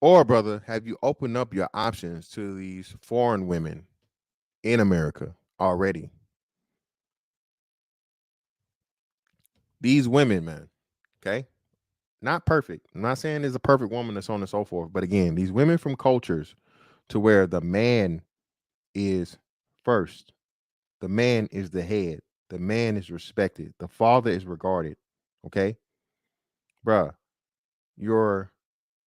Or, brother, have you opened up your options to these foreign women in America already. These women, man, okay, not perfect. I'm not saying there's a perfect woman that's on and so forth, but again, these women from cultures to where the man is first, the man is the head, the man is respected, the father is regarded. Okay, bruh, your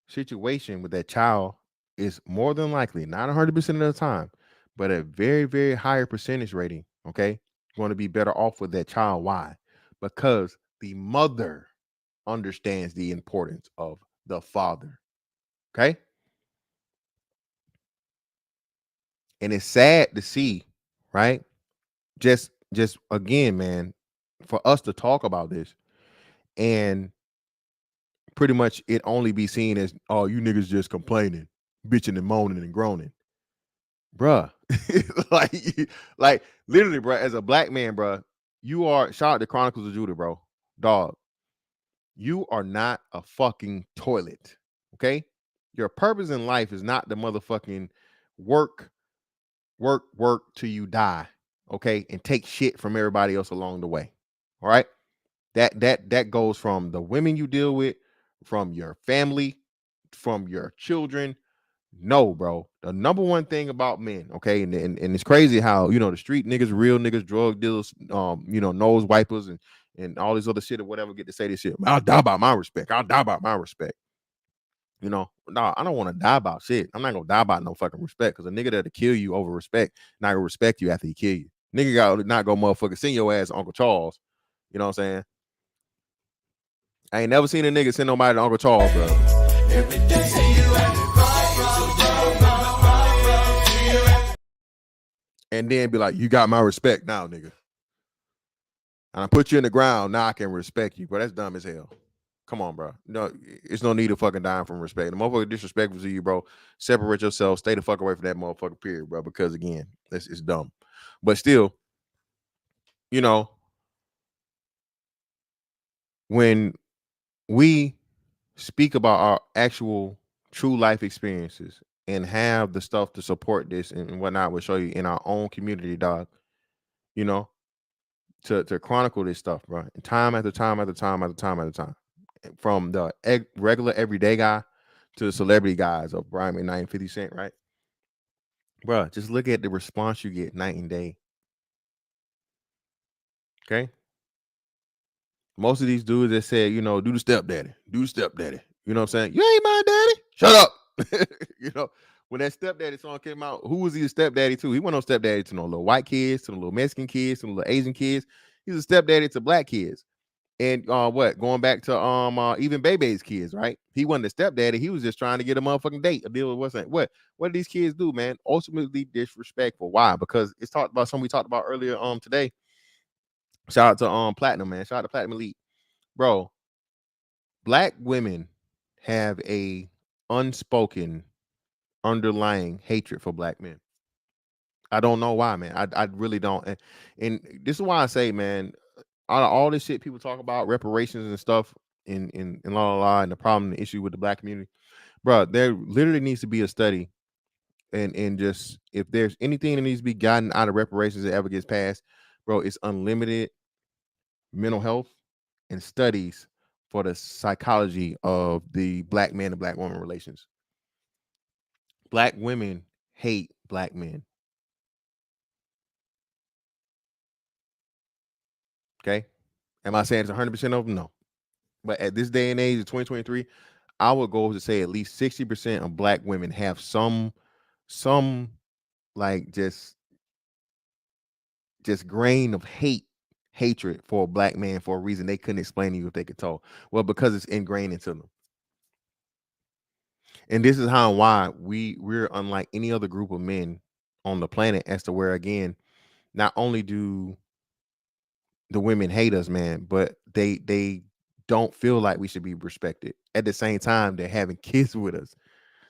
situation with that child is more than likely, not 100% of the time, but a very, very higher percentage rating, okay, going to be better off with that child. Why? Because the mother understands the importance of the father. Okay. And it's sad to see, right? Just again, man, for us to talk about this and pretty much it only be seen as, oh, you niggas just complaining, bitching and moaning and groaning. Bruh. like literally, bruh, as a black man, bruh, you are, shout out to Chronicles of Judah, bro. Dog, you are not a fucking toilet. Okay. Your purpose in life is not the motherfucking work till you die. Okay. And take shit from everybody else along the way. All right. That goes from the women you deal with, from your family, from your children. No, bro. The number one thing about men, okay, and it's crazy how, you know, the street niggas, real niggas, drug dealers, you know, nose wipers and all this other shit or whatever get to say this shit. I'll die by my respect. I'll die by my respect. You know, no, I don't want to die about shit. I'm not gonna die about no fucking respect, because a nigga that'll kill you over respect not gonna respect you after he kill you. Nigga got not go motherfucker send your ass to Uncle Charles. You know what I'm saying? I ain't never seen a nigga send nobody to Uncle Charles, bro. And then be like, you got my respect now, nigga. And I put you in the ground, now I can respect you. But that's dumb as hell. Come on, bro. No, it's no need of fucking dying from respect. The motherfucker disrespectful to you, bro. Separate yourself. Stay the fuck away from that motherfucker, period, bro. Because again, it's dumb. But still, you know, when we speak about our actual true life experiences and have the stuff to support this and whatnot, we'll show you in our own community, dog. You know, to chronicle this stuff, bro. And time after time after time after time after time. From the regular everyday guy to the celebrity guys of Bryan, McKnight, and 50 Cent, right? Bro, just look at the response you get night and day. Okay? Most of these dudes that said, you know, do the stepdaddy. You know what I'm saying? You ain't my daddy. Shut up. You know, when that stepdaddy song came out, who was he a stepdaddy to? He wasn't no stepdaddy to no little white kids, to the little Mexican kids, to the little Asian kids. He's a stepdaddy to black kids. And going back to even Bebe's kids, right? He wasn't a stepdaddy. He was just trying to get a motherfucking date, a deal with what's that. What did these kids do, man? Ultimately disrespectful. Why? Because it's talked about something we talked about earlier today. Shout out to Platinum, man. Shout out to Platinum Elite. Bro, black women have a unspoken underlying hatred for black men. I don't know why, man. I really don't. And this is why I say, man, out of all this shit people talk about, reparations and stuff, in la and the problem, the issue with the black community, bro, there literally needs to be a study, and just if there's anything that needs to be gotten out of reparations that ever gets passed, bro, it's unlimited mental health and studies for the psychology of the black man and black woman relations. Black women hate black men. Okay. Am I saying it's 100% of them? No. But at this day and age of 2023, I would go to say at least 60% of black women have some like just grain of hatred for a black man for a reason they couldn't explain to you if they could talk. Well, because it's ingrained into them. And this is how and why we're unlike any other group of men on the planet, as to where, again, not only do the women hate us, man, but they don't feel like we should be respected. At the same time, they're having kids with us.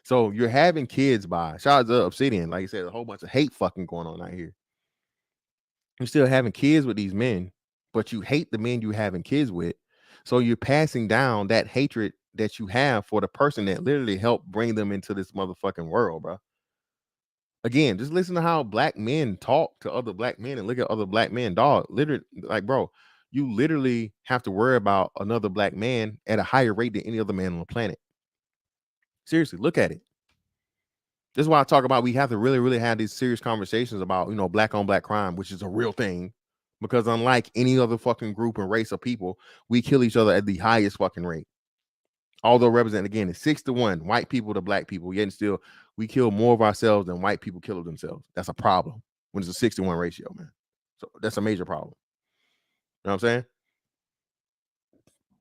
So you're having kids by, shout out to Obsidian, like I said, a whole bunch of hate fucking going on out here. You're still having kids with these men, but you hate the men you having kids with. So you're passing down that hatred that you have for the person that literally helped bring them into this motherfucking world, bro. Again, just listen to how black men talk to other black men and look at other black men. Dog, literally, like, bro, you literally have to worry about another black man at a higher rate than any other man on the planet. Seriously, look at it. This is why I talk about we have to really, really have these serious conversations about, black on black crime, which is a real thing. Because unlike any other fucking group and race of people, we kill each other at the highest fucking rate. Although represent, again, it's 6-1, white people to black people, yet and still we kill more of ourselves than white people kill of themselves. That's a problem when it's a 6-1 ratio, man. So that's a major problem. You know what I'm saying?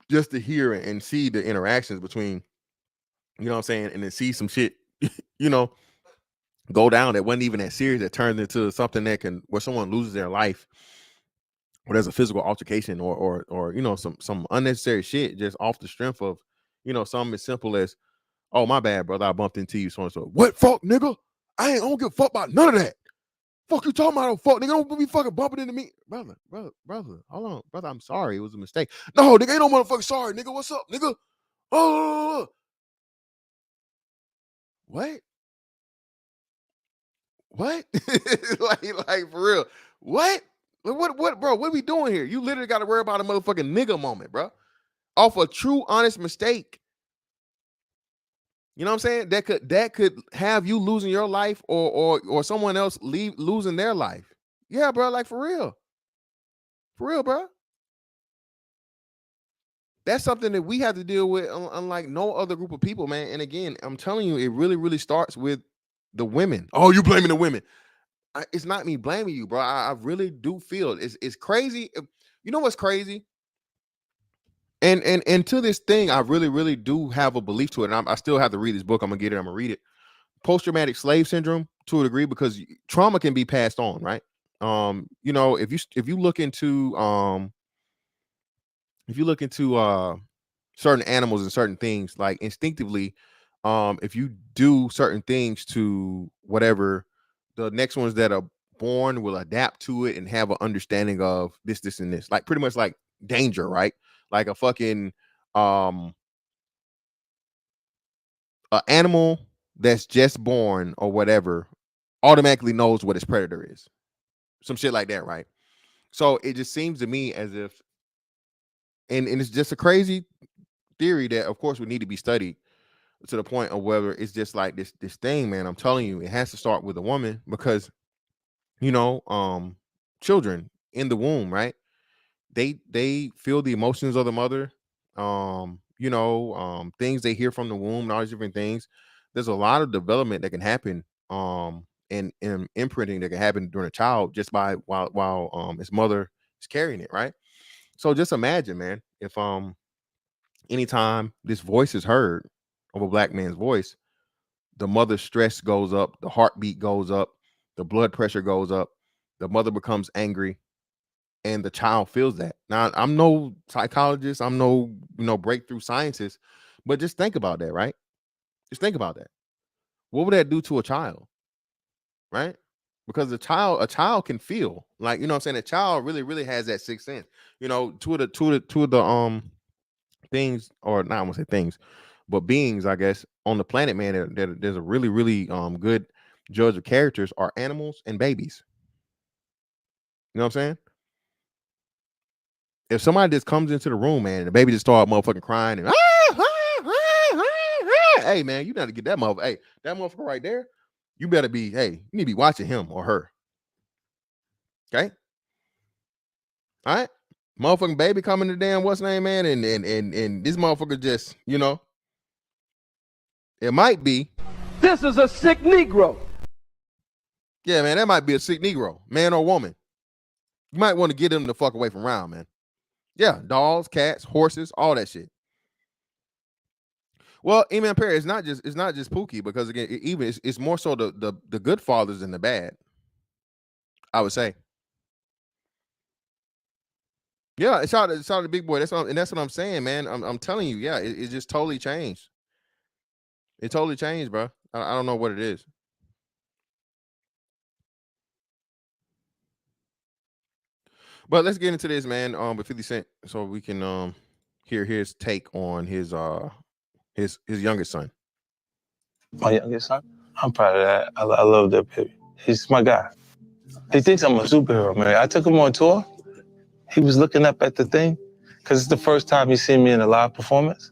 Just to hear and see the interactions between, you know what I'm saying, and then see some shit, go down that wasn't even that serious, that turns into something that where someone loses their life, or there's a physical altercation, or some unnecessary shit just off the strength of, something as simple as, oh, my bad, brother, I bumped into you, so and so. What fuck, nigga? I don't give a fuck about none of that. Fuck you talking about, fuck, nigga, don't be fucking bumping into me. Brother, hold on, brother, I'm sorry, it was a mistake. No, nigga, ain't no motherfucking sorry, nigga, what's up, nigga? Oh, what? Like for real, what, bro, what are we doing here? You literally got to worry about a motherfucking nigga moment, bro, off a true, honest mistake. You know what I'm saying? That could have you losing your life, or someone else losing their life. Yeah, bro, like for real, bro. That's something that we have to deal with, unlike no other group of people, man. And again, I'm telling you, it really, really starts with the women. Oh, you blaming the women? It's not me blaming you, bro. I really do feel it's crazy. You know what's crazy? And to this thing, I really, really do have a belief to it. And I still have to read this book. I'm gonna get it. I'm gonna read it. Post-traumatic slave syndrome, to a degree, because trauma can be passed on, right? If you look into certain animals and certain things, like instinctively, if you do certain things to whatever, the next ones that are born will adapt to it and have an understanding of this, and this, like pretty much like danger, right? Like a fucking an animal that's just born or whatever automatically knows what its predator is. Some shit like that, right? So it just seems to me as if, and it's just a crazy theory that of course would need to be studied to the point of whether it's just like this thing, man. I'm telling you, it has to start with a woman, because children in the womb, right? They feel the emotions of the mother, things they hear from the womb, and all these different things. There's a lot of development that can happen, and imprinting that can happen during a child just by while his mother is carrying it, right? So just imagine, man, if anytime this voice is heard of a black man's voice, the mother's stress goes up, the heartbeat goes up, the blood pressure goes up, the mother becomes angry, and the child feels that. Now, I'm no psychologist, I'm no breakthrough scientist, but just think about that, right? Just think about that. What would that do to a child, right? Because a child can feel, like, you know what I'm saying, a child really, really has that sixth sense. Two of the things, or not, I won't say things, but beings, I guess, on the planet, man, there's a really, really good judge of characters are animals and babies. You know what I'm saying? If somebody just comes into the room, man, and the baby just start motherfucking crying and hey, man, you got to get that motherfucker. Hey, that motherfucker right there, you better be, hey, you need to be watching him or her. Okay? All right? Motherfucking baby coming to damn what's name, man, and this motherfucker just, it might be. This is a sick Negro. Yeah, man, that might be a sick Negro, man or woman. You might want to get them the fuck away from around, man. Yeah, dogs, cats, horses, all that shit. Well, Amen, Perry, it's not just Pookie, because again, it's more so the good fathers than the bad, I would say. Yeah, it's out the big boy. That's what I'm saying, man. I'm telling you, yeah, it just totally changed. It totally changed, bro. I don't know what it is. But let's get into this, man. With 50 Cent, so we can hear his take on his youngest son. My youngest son? I'm proud of that. I love that baby. He's my guy. He thinks I'm a superhero, man. I took him on tour. He was looking up at the thing because it's the first time he's seen me in a live performance.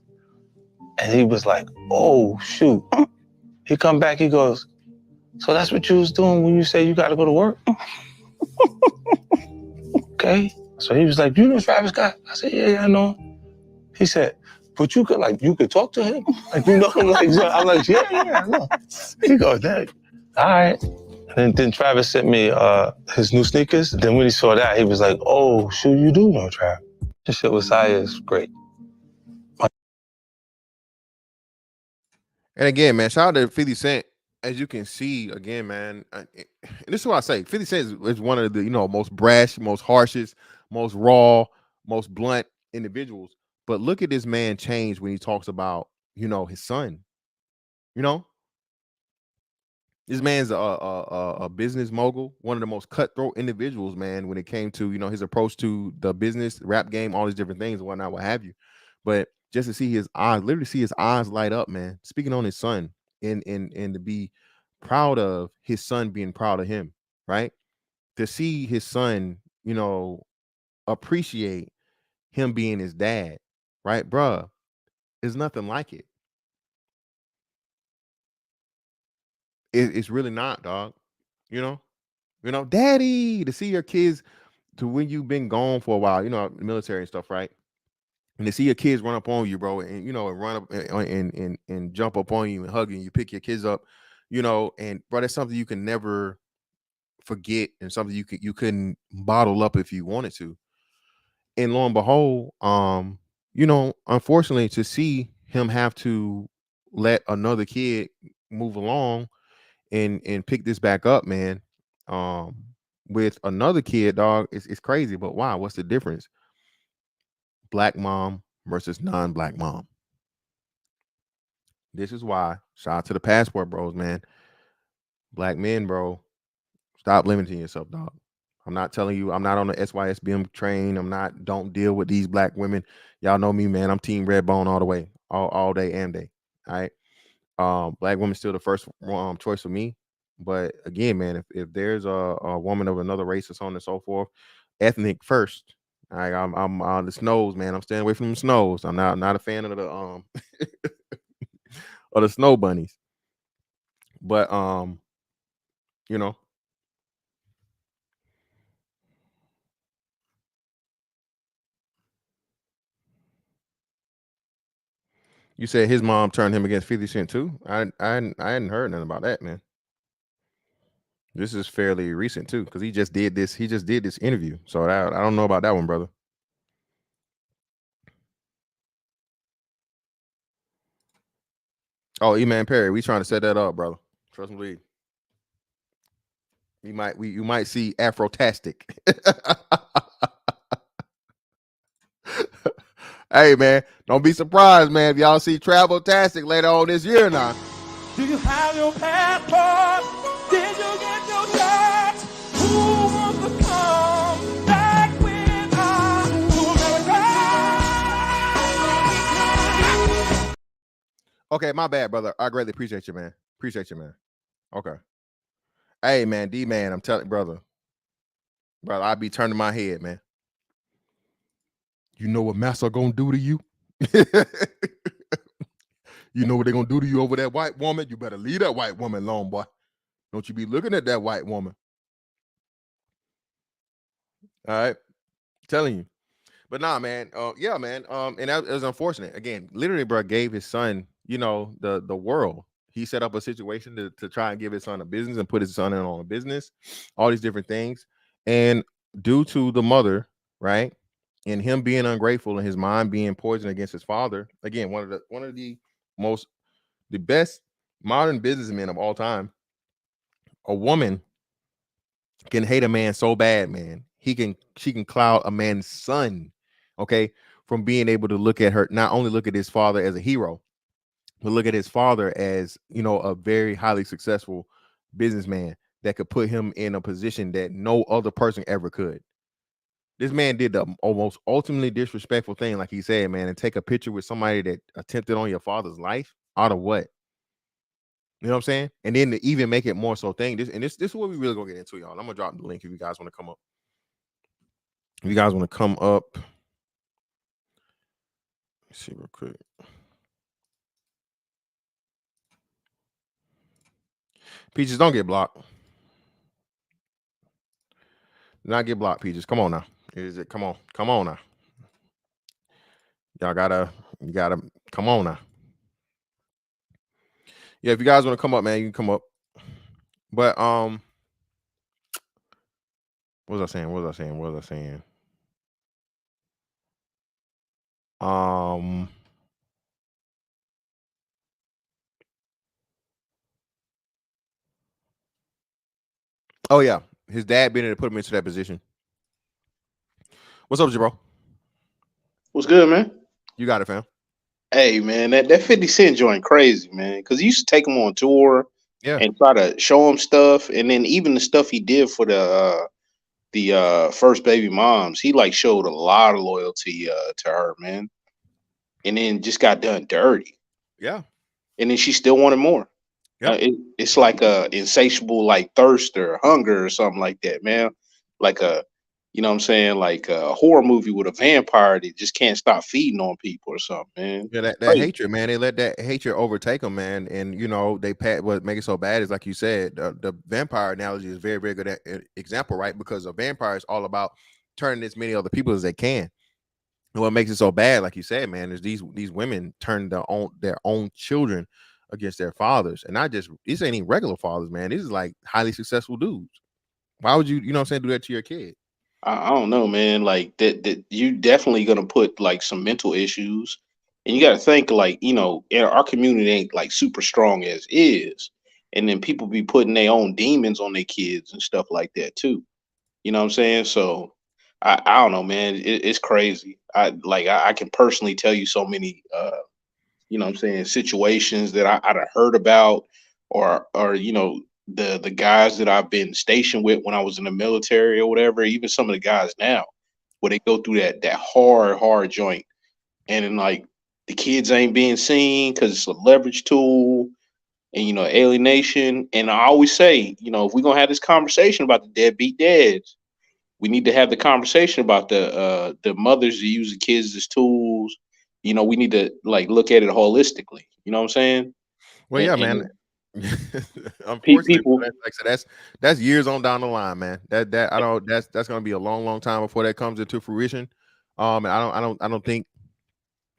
And he was like, oh, shoot. He come back, he goes, so that's what you was doing when you say you got to go to work? Okay. So he was like, you know Travis Scott? I said, yeah, I know him. He said, but you could talk to him? Like, you know him? Like, I'm like, yeah, I know. He goes, Dad, all right. And then Travis sent me his new sneakers. Then when he saw that, he was like, oh, shoot, you do know Travis. This shit with Saya is great. And again, man, shout out to 50 Cent. As you can see, again, man, and this is what I say. 50 Cent is one of the, most brash, most harshest, most raw, most blunt individuals. But look at this man change when he talks about, his son. This man's a business mogul, one of the most cutthroat individuals, man, when it came to, his approach to the business, rap game, all these different things and whatnot, what have you. But just to see his eyes, literally see his eyes light up, man, speaking on his son and to be proud of his son being proud of him, right? To see his son, appreciate him being his dad, right? Bruh, there's nothing like it. It's really not, dog. Daddy, to see your kids, to when you've been gone for a while, military and stuff, right? And to see your kids run up on you, bro, and and run up and jump up on you and hug you pick your kids up, and bro, that's something you can never forget and something you couldn't bottle up if you wanted to. And lo and behold, unfortunately, to see him have to let another kid move along and pick this back up, man, with another kid, dog, it's crazy. But why? What's the difference? Black mom versus non-black mom. This is why, shout out to the passport bros, man. Black men, bro, stop limiting yourself, dog. I'm not telling you, I'm not on the SYSBM train. Don't deal with these black women. Y'all know me, man. I'm team Redbone all the way, all day and day. All right. Black women still the first choice for me. But again, man, if there's a woman of another race and so on and so forth, ethnic first. All right, I'm on the snows, man. I'm staying away from the snows. I'm not a fan of the of the snow bunnies. But you said his mom turned him against 50 Cent too. I hadn't heard nothing about that, man. This is fairly recent too, because he just did this interview. So I don't know about that one, brother. Oh, E-Man Perry, we trying to set that up, brother. Trust me. You might see Afrotastic. Hey, man, don't be surprised, man, if y'all see Travel-tastic later on this year now. Do you have your passport? Did you get your tax? Who wants to come back with us to America? Okay, my bad, brother. I greatly appreciate you, man. Okay. Hey, man, D-Man, I'm telling brother, I be turning my head, man. You know what Massa gonna do to you? You know what they're gonna do to you over that white woman? You better leave that white woman alone, boy. Don't you be looking at that white woman. All right, telling you. But nah, man. Yeah, man. And that was unfortunate. Again, literally, bro, gave his son, the world. He set up a situation to try and give his son a business and put his son in on a business, all these different things. And due to the mother, right, and him being ungrateful and his mind being poisoned against his father, again, one of the best modern businessmen of all time. A woman can hate a man so bad, man. She can cloud a man's son, okay, from being able to not only look at his father as a hero, but look at his father as, a very highly successful businessman that could put him in a position that no other person ever could. This man did the almost ultimately disrespectful thing, like he said, man, and take a picture with somebody that attempted on your father's life out of what? You know what I'm saying? And then to even make it more so thing. This is what we really gonna get into, y'all. I'm gonna drop the link if you guys want to come up. If you guys want to come up, let's see real quick. Peaches, don't get blocked. Do not get blocked, Peaches. Come on now. Is it? Come on now. You gotta come on now. Yeah, if you guys want to come up, man, you can come up. But what was I saying? Oh yeah, his dad being able to put him into that position. What's up, bro? What's good, man? You got it, fam. Hey, man, that 50 Cent joint crazy, man. Because he used to take him on tour and try to show him stuff, and then even the stuff he did for the first baby moms, he like showed a lot of loyalty to her, man. And then just got done dirty. Yeah. And then she still wanted more. Yeah. It's like a insatiable like thirst or hunger or something like that, man. Like a, you know what I'm saying, like a horror movie with a vampire that just can't stop feeding on people or something, man. Yeah, that hatred, man. They let that hatred overtake them, man. And you know, what make it so bad is like you said, the vampire analogy is very, very good example, right? Because a vampire is all about turning as many other people as they can. And what makes it so bad, like you said, man, is these women turn their own children against their fathers, and not just these ain't even regular fathers, man. This is like highly successful dudes. Why would you know what I'm saying, do that to your kid? I don't know, man. Like that you definitely gonna put like some mental issues, and you got to think like, you know, our community ain't like super strong as is, and then people be putting their own demons on their kids and stuff like that too. You know what I'm saying? So I don't know, man. It's crazy. I can personally tell you so many you know what I'm saying, situations that I'd have heard about, or you know, the guys that I've been stationed with when I was in the military or whatever, even some of the guys now, where they go through that hard joint, and then like the kids ain't being seen because it's a leverage tool, and you know, alienation. And I always say, you know, if we're gonna have this conversation about the deadbeat dads, we need to have the conversation about the mothers that use the kids as tools. You know, we need to like look at it holistically. You know what I'm saying? Well, yeah, man. Unfortunately, People, like I said, that's years on down the line, man. That I don't that's gonna be a long time before that comes into fruition. And I don't think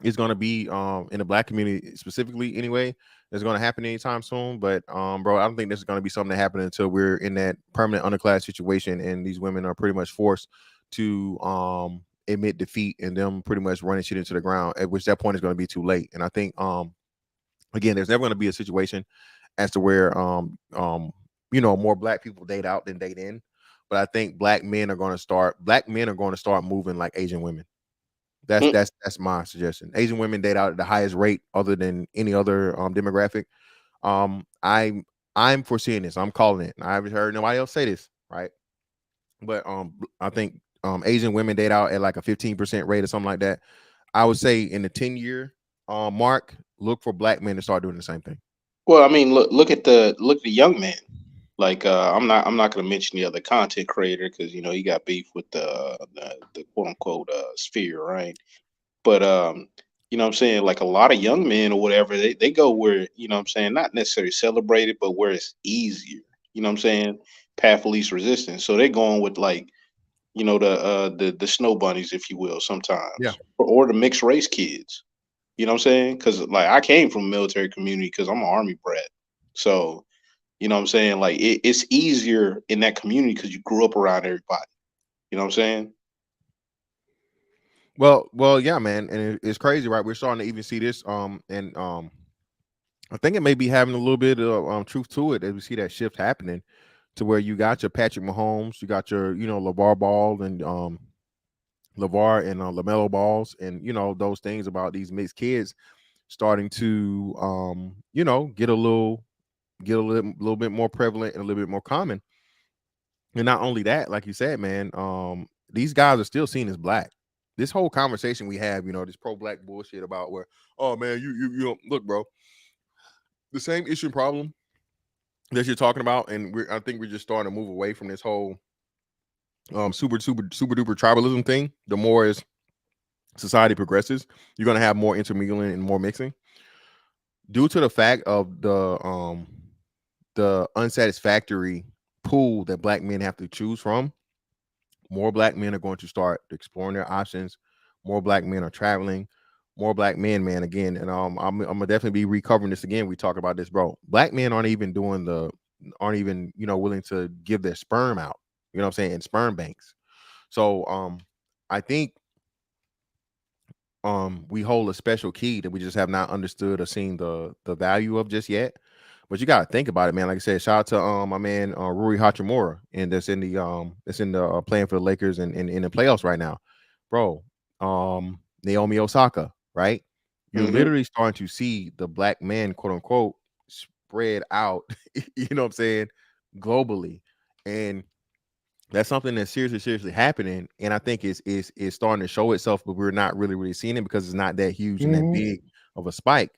it's gonna be in the black community specifically anyway. It's gonna happen anytime soon. But bro, I don't think this is gonna be something that happen until we're in that permanent underclass situation and these women are pretty much forced to admit defeat and them pretty much running shit into the ground, at which that point is gonna be too late. And I think again, there's never gonna be a situation as to where you know, more black people date out than date in. But I think black men are going to start moving like Asian women. That's my suggestion. Asian women date out at the highest rate other than any other demographic. I'm foreseeing this. I'm calling it. I haven't heard nobody else say this, right? But I think Asian women date out at like a 15% rate or something like that. I would say in the 10-year mark, look for black men to start doing the same thing. well, I mean, look at the young man. Like I'm not going to mention the other content creator because you know he got beef with the quote unquote sphere, right? But you know what I'm saying, like a lot of young men or whatever, they go where, you know what I'm saying, not necessarily celebrated, but where it's easier. You know what I'm saying? Path of least resistance. So they're going with like, you know, the snow bunnies, if you will, sometimes. Yeah. Or the mixed race kids. You know what I'm saying? Because like I came from a military community because I'm an army brat. So, you know what I'm saying? Like it's easier in that community because you grew up around everybody. You know what I'm saying? Well, yeah, man, and it's crazy, right? We're starting to even see this, and I think it may be having a little bit of truth to it as we see that shift happening, to where you got your Patrick Mahomes, you got your LeVar Ball and LeVar and LaMelo Balls, and you know those things about these mixed kids starting to get a little bit more prevalent and a little bit more common. And not only that, like you said, man, these guys are still seen as black. This whole conversation we have, this pro-black bullshit about where, oh man, you look, bro, the same issue and problem that you're talking about, and I think we're just starting to move away from this whole super duper tribalism thing. The more as society progresses, you're gonna have more intermingling and more mixing, due to the fact of the unsatisfactory pool that black men have to choose from. More black men are going to start exploring their options. More black men are traveling. More black men, man. Again, and I'm gonna definitely be recovering this again. We talk about this, bro. Black men aren't even willing to give their sperm out. You know what I'm saying? In sperm banks. So I think we hold a special key that we just have not understood or seen the value of just yet. But you gotta think about it, man. Like I said, shout out to my man Rui Hachimura, and that's in the playing for the Lakers and in the playoffs right now, bro. Naomi Osaka, right? You're literally starting to see the black man, quote unquote, spread out. You know what I'm saying? Globally, and that's something that's seriously happening, and I think it's starting to show itself, but we're not really seeing it because it's not that huge and that big of a spike.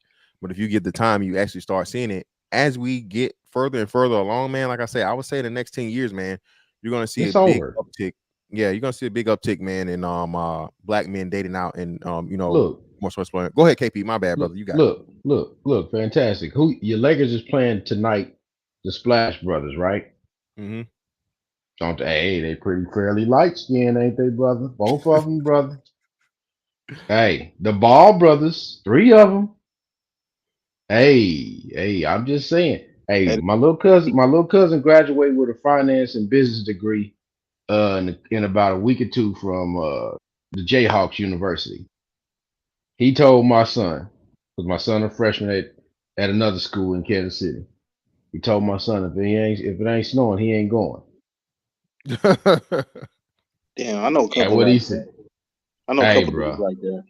But if you get the time, you actually start seeing it as we get further and further along, man. Like I say, I would say the next 10 years, man, you're gonna see a big uptick. Yeah, you're gonna see a big uptick, man, in black men dating out and Look, more so exploring. Go ahead, KP. My bad, brother. You got it. look, fantastic. Who your Lakers is playing tonight? The Splash Brothers, right? Mm-hmm. Don't they? Hey, they pretty fairly light skinned, ain't they, brother? Both of them, brother. Hey, the Ball brothers, 3 of them. Hey, I'm just saying. Hey, And my little cousin graduated with a finance and business degree in about a week or two from the Jayhawks University. He told my son, because my son a freshman at another school in Kansas City. He told my son if it ain't snowing, he ain't going. damn, I know a That's couple what like he that. said. I know a Hey, couple dudes bro. like that.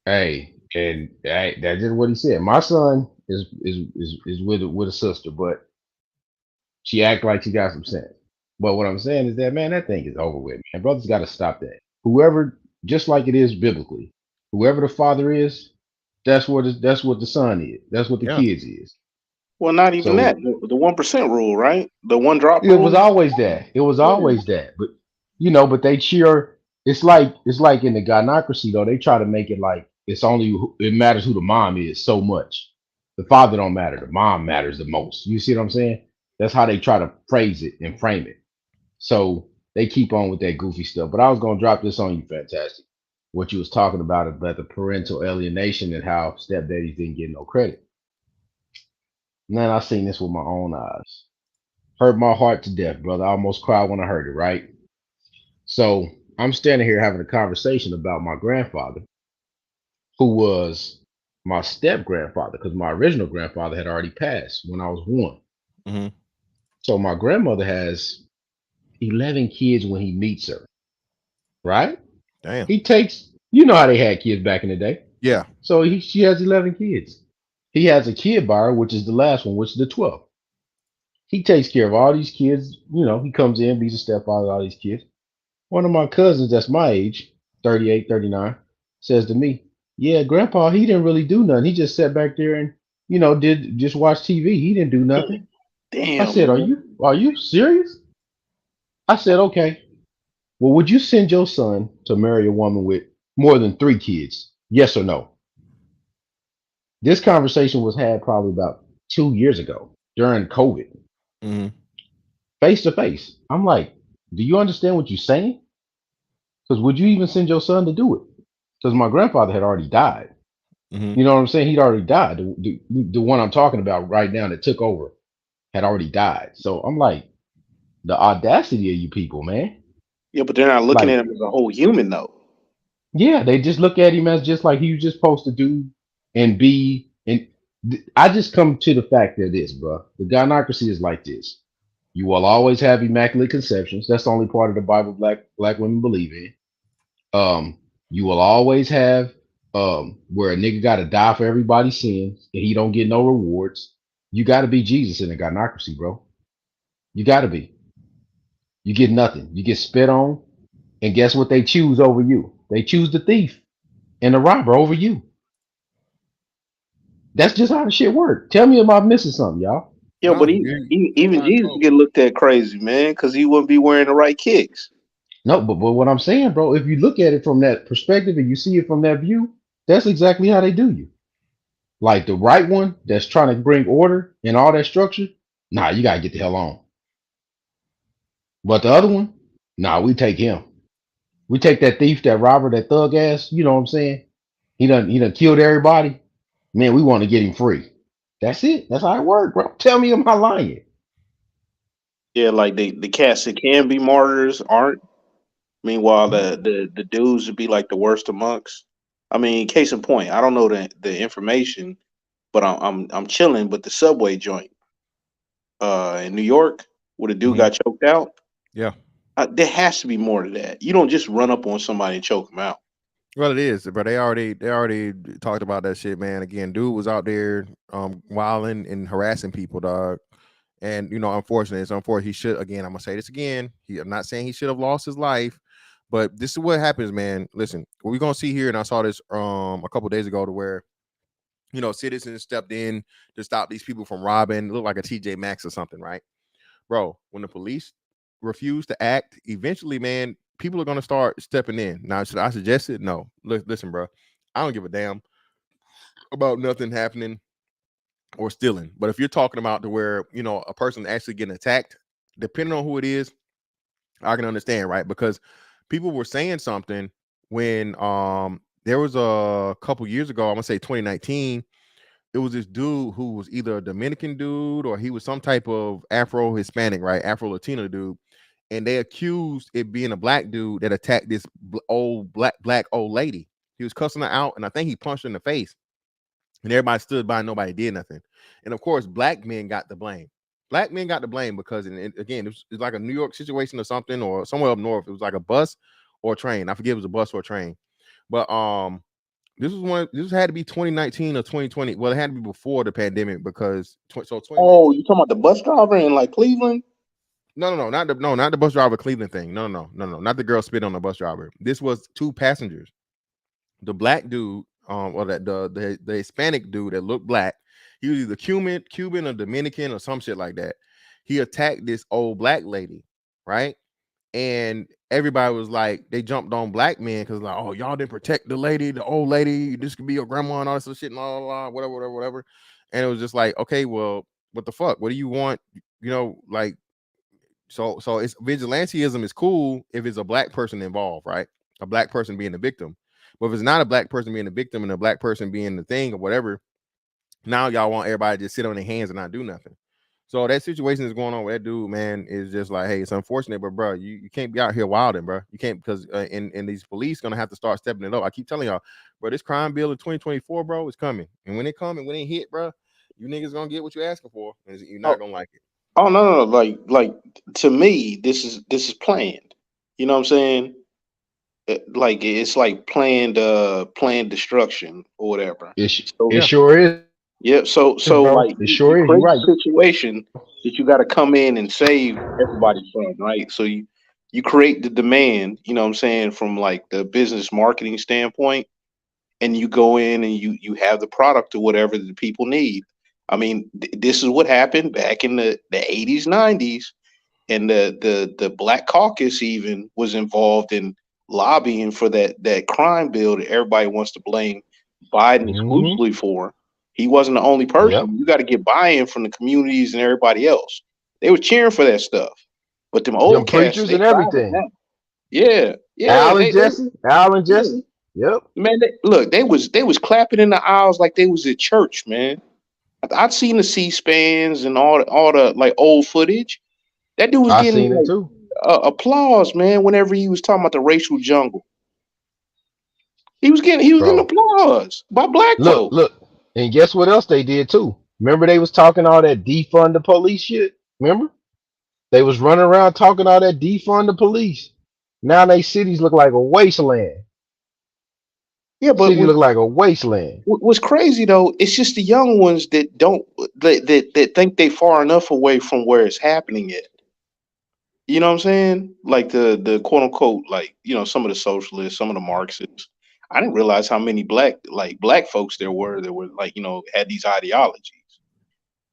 Hey, and that's just what he said. My son is with a sister, but she act like she got some sense. But what I'm saying is that, man, that thing is over with, man. Brothers got to stop that. Whoever, just like it is biblically, whoever the father is, that's what the son is. That's what the Yeah. kids is. Well, not even that. So The 1% rule, right? The one drop it was rule. always that. It was Yeah. always that. But but they cheer. It's like in the gynocracy though. They try to make it like it matters who the mom is so much. The father don't matter. The mom matters the most. You see what I'm saying? That's how they try to phrase it and frame it. So they keep on with that goofy stuff. But I was gonna drop this on you, fantastic. What you was talking about the parental alienation and how stepdaddies didn't get no credit. Man, I seen this with my own eyes. Hurt my heart to death, brother. I almost cried when I heard it, right? So I'm standing here having a conversation about my grandfather, who was my step grandfather, because my original grandfather had already passed when I was 1. Mm-hmm. So my grandmother has 11 kids when he meets her, right? Damn. He takes, you know how they had kids back in the day. Yeah. So she has 11 kids. He has a kid by her, which is the last one, which is the 12th. He takes care of all these kids. He comes in, be's a stepfather of all these kids. One of my cousins that's my age, 38, 39, says to me, yeah, grandpa, he didn't really do nothing. He just sat back there and, did just watch TV. He didn't do nothing. I Damn, said, man. are you serious? I said, okay. Well, would you send your son to marry a woman with more than 3 kids? Yes or no? This conversation was had probably about 2 years ago during COVID, Mm-hmm. face to face. I'm like, do you understand what you're saying? Because would you even send your son to do it? Because my grandfather had already died. Mm-hmm. You know what I'm saying? He'd already died. The one I'm talking about right now that took over had already died. So I'm like, the audacity of you people, man. Yeah, but they're not looking Like, at him as a whole human, though. yeah, they just look at him as just like he was just supposed to do and be. And I just come to the fact that this, bro, the gynocracy is like this. You will always have immaculate conceptions. That's the only part of the Bible black women believe in. You will always have where a nigga gotta die for everybody's sins and he don't get no rewards. You gotta be Jesus in a gynocracy, bro. You gotta be. You get nothing. You get spit on, and guess what they choose over you? They choose the thief and the robber over you. That's just how the shit works. Tell me if I'm missing something, y'all. Yeah, but I'm even not Jesus sure. get looked at crazy, man, because he wouldn't be wearing the right kicks. No, but what I'm saying, bro, if you look at it from that perspective and you see it from that view, that's exactly how they do you. Like the right one that's trying to bring order and all that structure, nah, you gotta get the hell on. But the other one, nah, we take him. We take that thief, that robber, that thug ass, you know what I'm saying? He done killed everybody. Man, we want to get him free. That's it. That's how it works, bro. Tell me, am I lying? Yeah, like the cats that can be martyrs aren't. Meanwhile, the dudes would be like the worst amongst. I mean, case in point, I don't know the information, but I'm chilling. But the subway joint, in New York, where the dude Mhm. got choked out, Yeah. there has to be more to that. You don't just run up on somebody and choke them out. Well, it is, but they already talked about that shit, man. Again, dude was out there wilding and harassing people, dog. And unfortunately, it's unfortunate. He should again. I'm gonna say this again. I'm not saying he should have lost his life, but this is what happens, man. Listen, what we're gonna see here, and I saw this a couple days ago, to where citizens stepped in to stop these people from robbing. It looked like a TJ Maxx or something, right, bro? When the police refuse to act, eventually, man, people are gonna start stepping in. Now, should I suggest it? No. Listen, bro. I don't give a damn about nothing happening or stealing. But if you're talking about to where a person actually getting attacked, depending on who it is, I can understand, right? Because people were saying something when there was a couple years ago, I'm gonna say 2019. It was this dude who was either a Dominican dude or he was some type of Afro Hispanic, right? Afro Latino dude. And they accused it being a black dude that attacked this old black old lady. He was cussing her out, and I think he punched her in the face. And everybody stood by, and nobody did nothing. And of course, black men got the blame. Black men got the blame because, again, it's like a New York situation or something, or somewhere up north. It was like a bus or a train. I forget if it was a bus or a train. But this had to be 2019 or 2020. Well, it had to be before the pandemic because so 2019. Oh, you talking about the bus driver in like Cleveland? No, not the bus driver Cleveland thing. No, not the girl spit on the bus driver. This was two passengers. The black dude, or the Hispanic dude that looked black, he was either Cuban or Dominican or some shit like that. He attacked this old black lady, right? And everybody was like, they jumped on black men because like, oh, y'all didn't protect the lady, the old lady. This could be your grandma and all this other shit and whatever. And it was just like, okay, well, what the fuck? What do you want? Like, so it's vigilantism is cool if it's a black person involved, right? A black person being the victim. But if it's not a black person being the victim and a black person being the thing or whatever, now y'all want everybody to just sit on their hands and not do nothing. So that situation is going on with that dude, man, is just like, hey, it's unfortunate, but bro, you can't be out here wilding, bro. You can't, because and these police gonna have to start stepping it up. I keep telling y'all, bro, this crime bill in 2024, bro, is coming. And when it come and when it hit, bro, you niggas gonna get what you're asking for, and you're not Oh, gonna like it. oh no, like to me, this is planned. You know what I'm saying? Like it's like planned destruction or whatever. It So Yeah. sure is, yeah, so bro. like It you sure is. You're create right. a situation that you got to come in and save everybody from, right? So you create the demand, you know what I'm saying, from like the business marketing standpoint, and you go in and you have the product or whatever that the people need. I mean, this is what happened back in the 80s, 90s, and the Black Caucus even was involved in lobbying for that crime bill that everybody wants to blame Biden Hmm. exclusively for. He wasn't the only Yep. person. You got to get buy-in from the communities and everybody else. They were cheering for that stuff, but them old Them cats, preachers they and tried it everything. now. Yeah, yeah, Al and Jesse. Al and yeah. Jesse. Yep. Man, look, they was clapping in the aisles like they was at church, man. I'd seen the C-spans and all the like old footage. That dude was I getting seen it like too. applause, man. Whenever he was talking about the racial jungle, he was getting Bro. applause by black Look, folks. look. And guess what else they did too? Remember they was talking all that defund the police shit? Remember? They was running around talking all that defund the police. Now they cities look like a wasteland. Yeah, but City look like a wasteland. what's crazy though, it's just the young ones that don't that think they far enough away from where it's happening at. You know what I'm saying? Like the quote unquote, like, some of the socialists, some of the Marxists. I didn't realize how many black folks there were that were like, had these ideologies.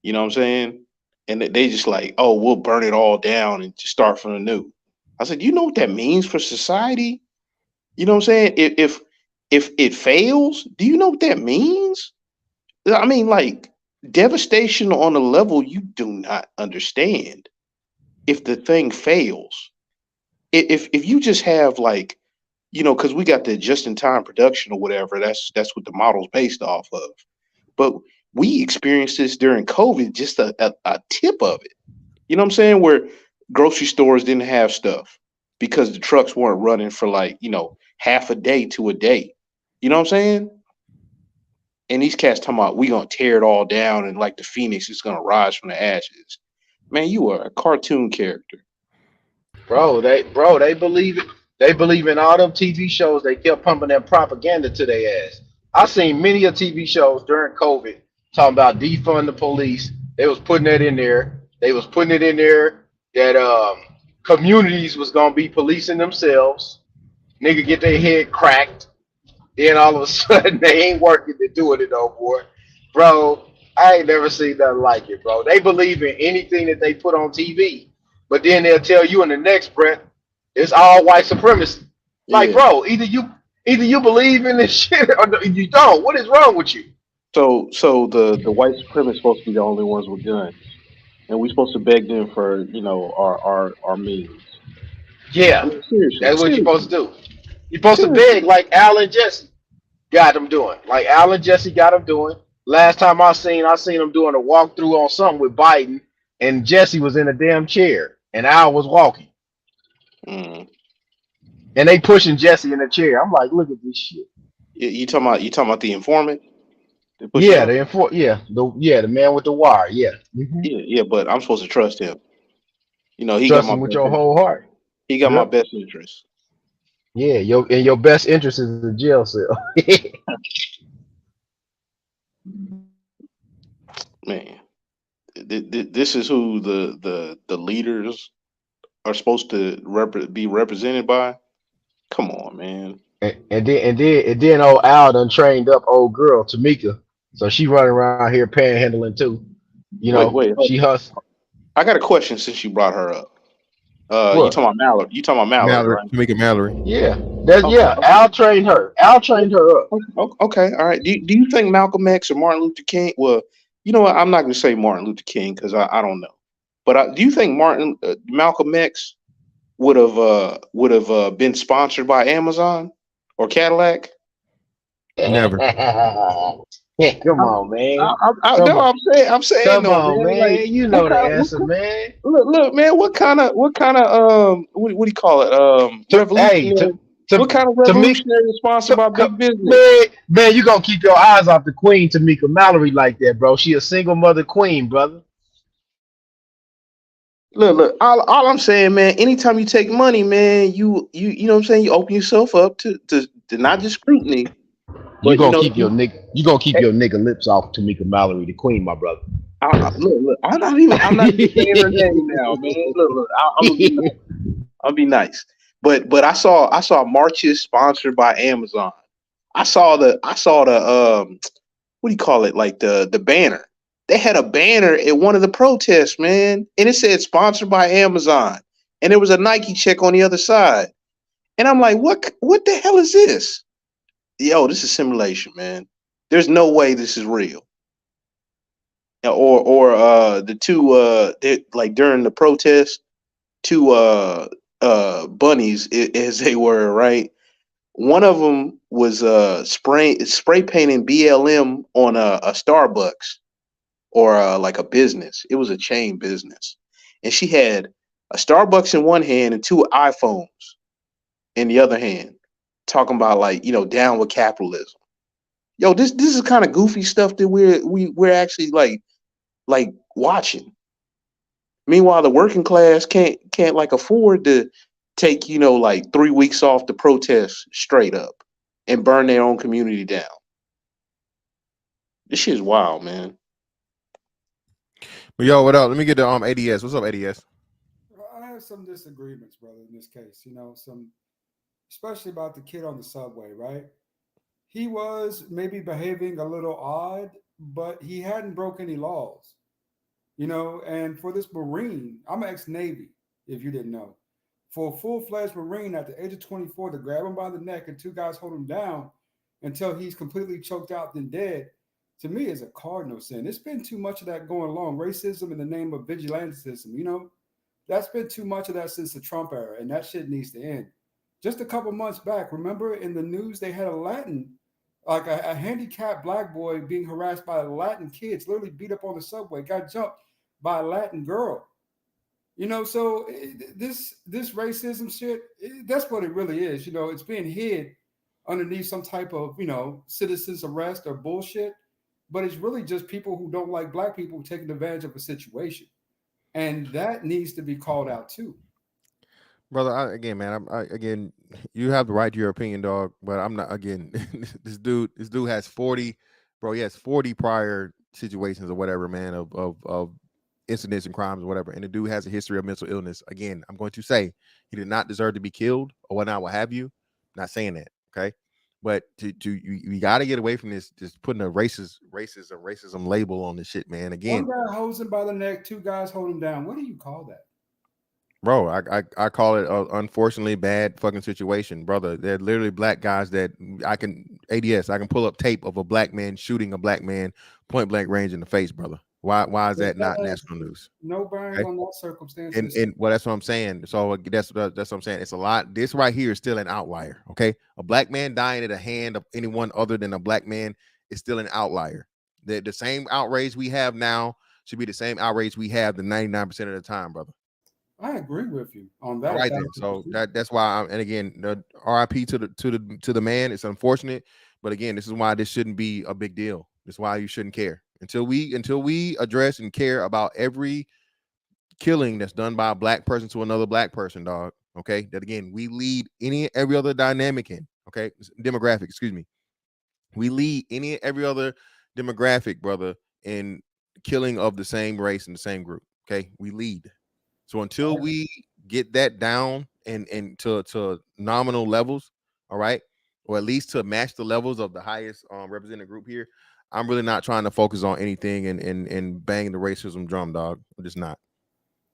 You know what I'm saying? and they just like, oh, we'll burn it all down and just start from the new. I said, you know what that means for society? You know what I'm saying? If it fails, do you know what that means? I mean, like devastation on a level you do not understand. If the thing fails, if you just have like, because we got the just in time production or whatever, that's what the model's based off of. But we experienced this during COVID, just a tip of it. You know what I'm saying? Where grocery stores didn't have stuff because the trucks weren't running for like, half a day to a day. You know what I'm saying? And these cats talking about we gonna tear it all down and like the phoenix is gonna rise from the ashes. Man, you are a cartoon character. Bro, they believe it. They believe in all them TV shows. They kept pumping that propaganda to their ass. I seen many of TV shows during COVID talking about defund the police. They was putting that in there. They was putting it in there that communities was gonna be policing themselves. Nigga get their head cracked. Then all of a sudden they ain't working to doing it no more. Bro, I ain't never seen nothing like it, bro. They believe in anything that they put on TV, but then they'll tell you in the next breath, it's all white supremacy. Like, Yeah. bro, either you believe in this shit or you don't. What is wrong with you? So the white supremacists supposed to be the only ones with guns, and we supposed to beg them for our means. I Yeah, mean, seriously, that's what you're supposed seriously, to do. You're supposed to beg seriously. like Al and Jesse got them doing. Like Al and Jesse got them doing. Last time I seen them doing a walkthrough on something with Biden, and Jesse was in a damn chair, and Al was walking, Mm. and they pushing Jesse in a chair. I'm like, look at this shit. You talking about the informant? They pushing Yeah, up. the man with the wire. Yeah, Yeah, but I'm supposed to trust him. He got trust my him with best your interest. whole heart. He got my Yep. best interest. Yeah, your best interest is a jail cell. Man, this is who the leaders are supposed to be represented by. Come on, man. and then old Al done trained up old girl Tamika, so she running around here panhandling too. Wait. She hustles. I got a question since you brought her up. You What? talking about Mallory? You talking about Mallory, Mallory, right? Tamika Mallory. Yeah, that's Okay. yeah. Al trained her. Al trained her up. Okay. All right. Do you think Malcolm X or Martin Luther King? Well, you know what? I'm not going to say Martin Luther King because I don't know. But do you think Malcolm X would have been sponsored by Amazon or Cadillac? Never. Yeah, come on, man. No, Come on, I'm saying come no, on, man. Like man. You what know the kind of answer, man. look, man. What kind of what do you call it? Hey, Revolutionary. What kind of Tamika, revolutionary is sponsored by big business? man, you gonna keep your eyes off the Queen Tamika Mallory like that, bro. She a single mother queen, brother. Look. All I'm saying, man. Anytime you take money, man, you know what I'm saying. You open yourself up to not just scrutiny, You but gonna keep your nigga lips off Tamika Mallory, the queen, my brother. look. I'm not even saying her name now, man. Look. I'm gonna be nice. I'll be nice. But I saw marches sponsored by Amazon. I saw the what do you call it? Like the banner. They had a banner at one of the protests, man, and it said sponsored by Amazon, and there was a Nike check on the other side. And I'm like, what the hell is this? Yo, this is simulation, man. There's no way this is real. Or the two like during the protest, two bunnies as they were, right? One of them was spray painting BLM on a Starbucks or like a business. It was a chain business, and she had a Starbucks in one hand and two iPhones in the other hand, talking about like down with capitalism. Yo, this is kind of goofy stuff that we're actually like watching. Meanwhile, the working class can't like afford to take like 3 weeks off to protest straight up and burn their own community down. This shit's wild, man. But yo, what up? Let me get the ADS. What's up, ADS? I have some disagreements, brother, in this case. Especially about the kid on the subway, right? He was maybe behaving a little odd, but he hadn't broke any laws. you know. And for this Marine, I'm an ex-Navy, if you didn't know. For a full-fledged Marine at the age of 24 to grab him by the neck and two guys hold him down until he's completely choked out and dead, to me is a cardinal sin. It's been too much of that going along. Racism in the name of vigilantism, you know, that's been too much of that since the Trump era, and that shit needs to end. Just a couple months back, remember in the news they had a Latin, like a handicapped black boy being harassed by Latin kids, literally beat up on the subway, got jumped by a Latin girl. You know, so this racism shit, that's what it really is. You know, it's being hid underneath some type of, you know, citizens arrest or bullshit, but it's really just people who don't like black people taking advantage of a situation, and that needs to be called out too. Brother. Again, man, again, you have the right to your opinion, dog. But I'm not. Again, this dude has 40, bro. He has 40 prior situations or whatever, man, of incidents and crimes or whatever. And the dude has a history of mental illness. Again, I'm going to say he did not deserve to be killed or whatnot, what have you. Not saying that, okay? But you got to get away from this, just putting a racism label on this shit, man. One Again, guy holds him by the neck, two guys hold him down. What do you call that? bro, I call it a unfortunately bad fucking situation, brother. They're literally black guys that I can pull up tape of a black man shooting a black man point blank range in the face, brother. Why is that not national news? No bearings Okay? on that circumstance. And well, that's what I'm saying. So that's what I'm saying. It's a lot. This right here is still an outlier. Okay, a black man dying at the hand of anyone other than a black man is still an outlier. The same outrage we have now should be the same outrage we have the 99% of the time, brother. I agree with you on that. All right then. So that's why. And again, the RIP to the man. It's unfortunate, but again, this is why this shouldn't be a big deal. This is why you shouldn't care until we address and care about every killing that's done by a black person to another black person, dog. Okay, that again, we lead any every other dynamic in. Okay, demographic. Excuse me. We lead any every other demographic, brother, in killing of the same race and the same group. Okay, we lead. So until we get that down and to nominal levels, all right, or at least to match the levels of the highest represented group here, I'm really not trying to focus on anything and bang the racism drum, dog. I'm just not.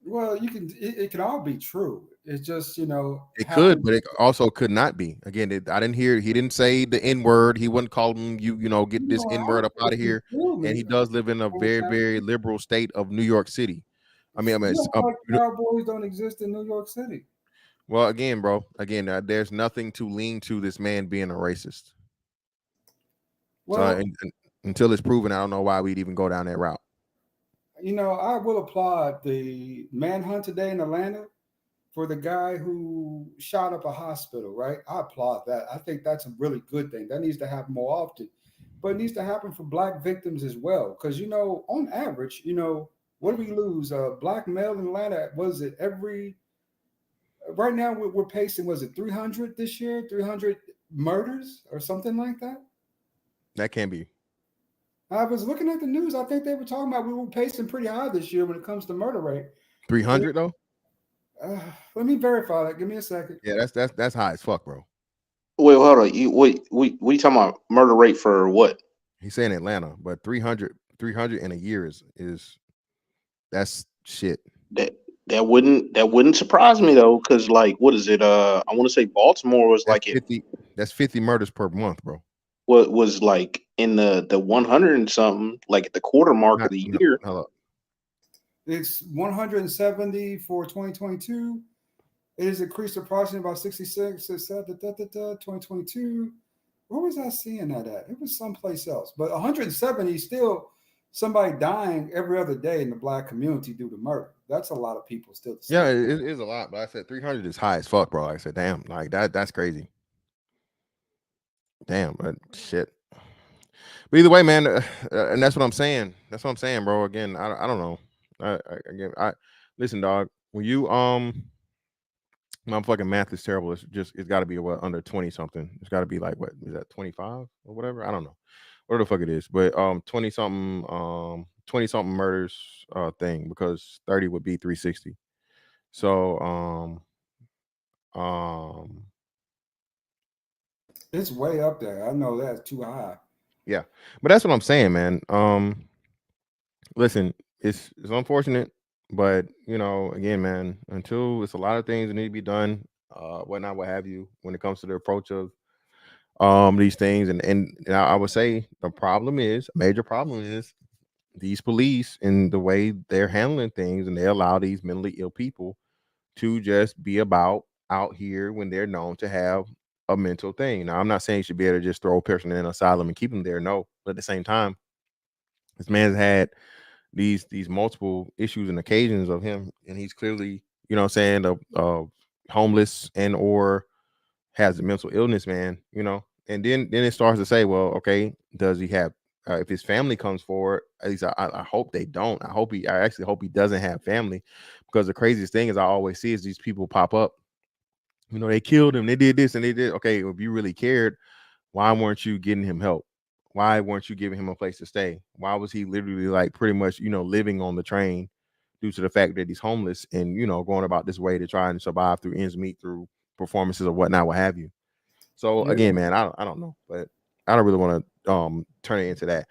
Well, it can all be true. It's just, you know, It could, but it also could not be. Again, I didn't hear. He didn't say the N word. He wouldn't call him. Get this N word up out of here. And he does live in a very, very liberal state of New York City. Cowboys don't exist in New York City. Well, again, bro. Again, there's nothing to lean to this man being a racist. Well, so until it's proven, I don't know why we'd even go down that route. You know, I will applaud the manhunt today in Atlanta for the guy who shot up a hospital, right? I applaud that. I think that's a really good thing. That needs to happen more often, but it needs to happen for black victims as well. Because, you know, on average, you know, what do we lose? Black male in Atlanta, right now we're pacing, was it 300 this year? 300 murders or something like that? That can't be. I was looking at the news. I think they were talking about we were pacing pretty high this year when it comes to murder rate. 300 though? Let me verify that. Give me a second. Yeah, that's high as fuck, bro. Wait, hold on. What you talking about? Murder rate for what? He's saying Atlanta, but 300 in a year is that's shit. That wouldn't surprise me though, because like, what is it? I want to say Baltimore was that's like 50. That's 50 murders per month, bro. What was like in the 100 and something, like at the quarter mark of the year. It's 170 for 2022. It has increased approximately about 66. 2022. Where was I seeing that at? It was someplace else. But 170 still somebody dying every other day in the black community due to murder. That's a lot of people still. Yeah, it is a lot. But I said 300 is high as fuck, bro. I said, damn, like that's crazy. Damn, but shit. But either way, man, and that's what I'm saying. That's what I'm saying, bro. Again, I don't know. I listen, dog. When you my fucking math is terrible. It's got to be under 20 something. It's got to be like, what is that, 25 or whatever? I don't know. Whatever the fuck it is, but 20 something murders thing, because 30 would be 360. So it's way up there. I know that's too high. Yeah, but that's what I'm saying, man. Listen, it's unfortunate, but you know, again, man, until it's a lot of things that need to be done, whatnot, what have you, when it comes to the approach of these things, and I would say the problem is, a major problem is these police and the way they're handling things, and they allow these mentally ill people to just be about out here when they're known to have a mental thing. Now, I'm not saying you should be able to just throw a person in an asylum and keep them there. No, but at the same time, this man's had these multiple issues and occasions of him, and he's clearly, you know what I'm saying, homeless and or has a mental illness, man, you know. And then it starts to say, well, okay, does he have if his family comes forward, at least I hope they don't. I actually hope he doesn't have family, because the craziest thing is I always see is these people pop up, you know, they killed him, they did this and they did. Okay, if you really cared, why weren't you getting him help? Why weren't you giving him a place to stay? Why was he literally like pretty much, you know, living on the train due to the fact that he's homeless and, you know, going about this way to try and survive through ends meet, through performances or whatnot, what have you. So Yeah. again, man, I don't know, but I don't really want to turn it into that.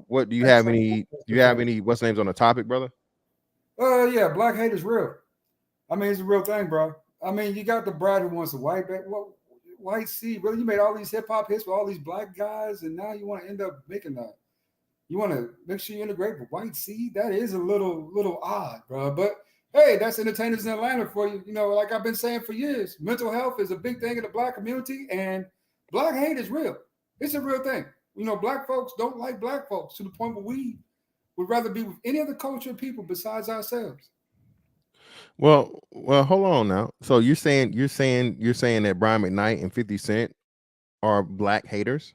What do you have any? Do you have any? What's names on the topic, brother? Yeah, black hate is real. I mean, it's a real thing, bro. I mean, you got the bride who wants a white back. Well, white seed, brother. You made all these hip hop hits with all these black guys, and now you want to end up making that. You want to make sure you integrate with white seed. That is a little odd, bro. But hey, that's entertainers in Atlanta for you. You know, like I've been saying for years, mental health is a big thing in the black community, and black hate is real. It's a real thing. You know, black folks don't like black folks to the point where we would rather be with any other culture of people besides ourselves. Well, hold on now. So you're saying that Brian McKnight and 50 Cent are black haters?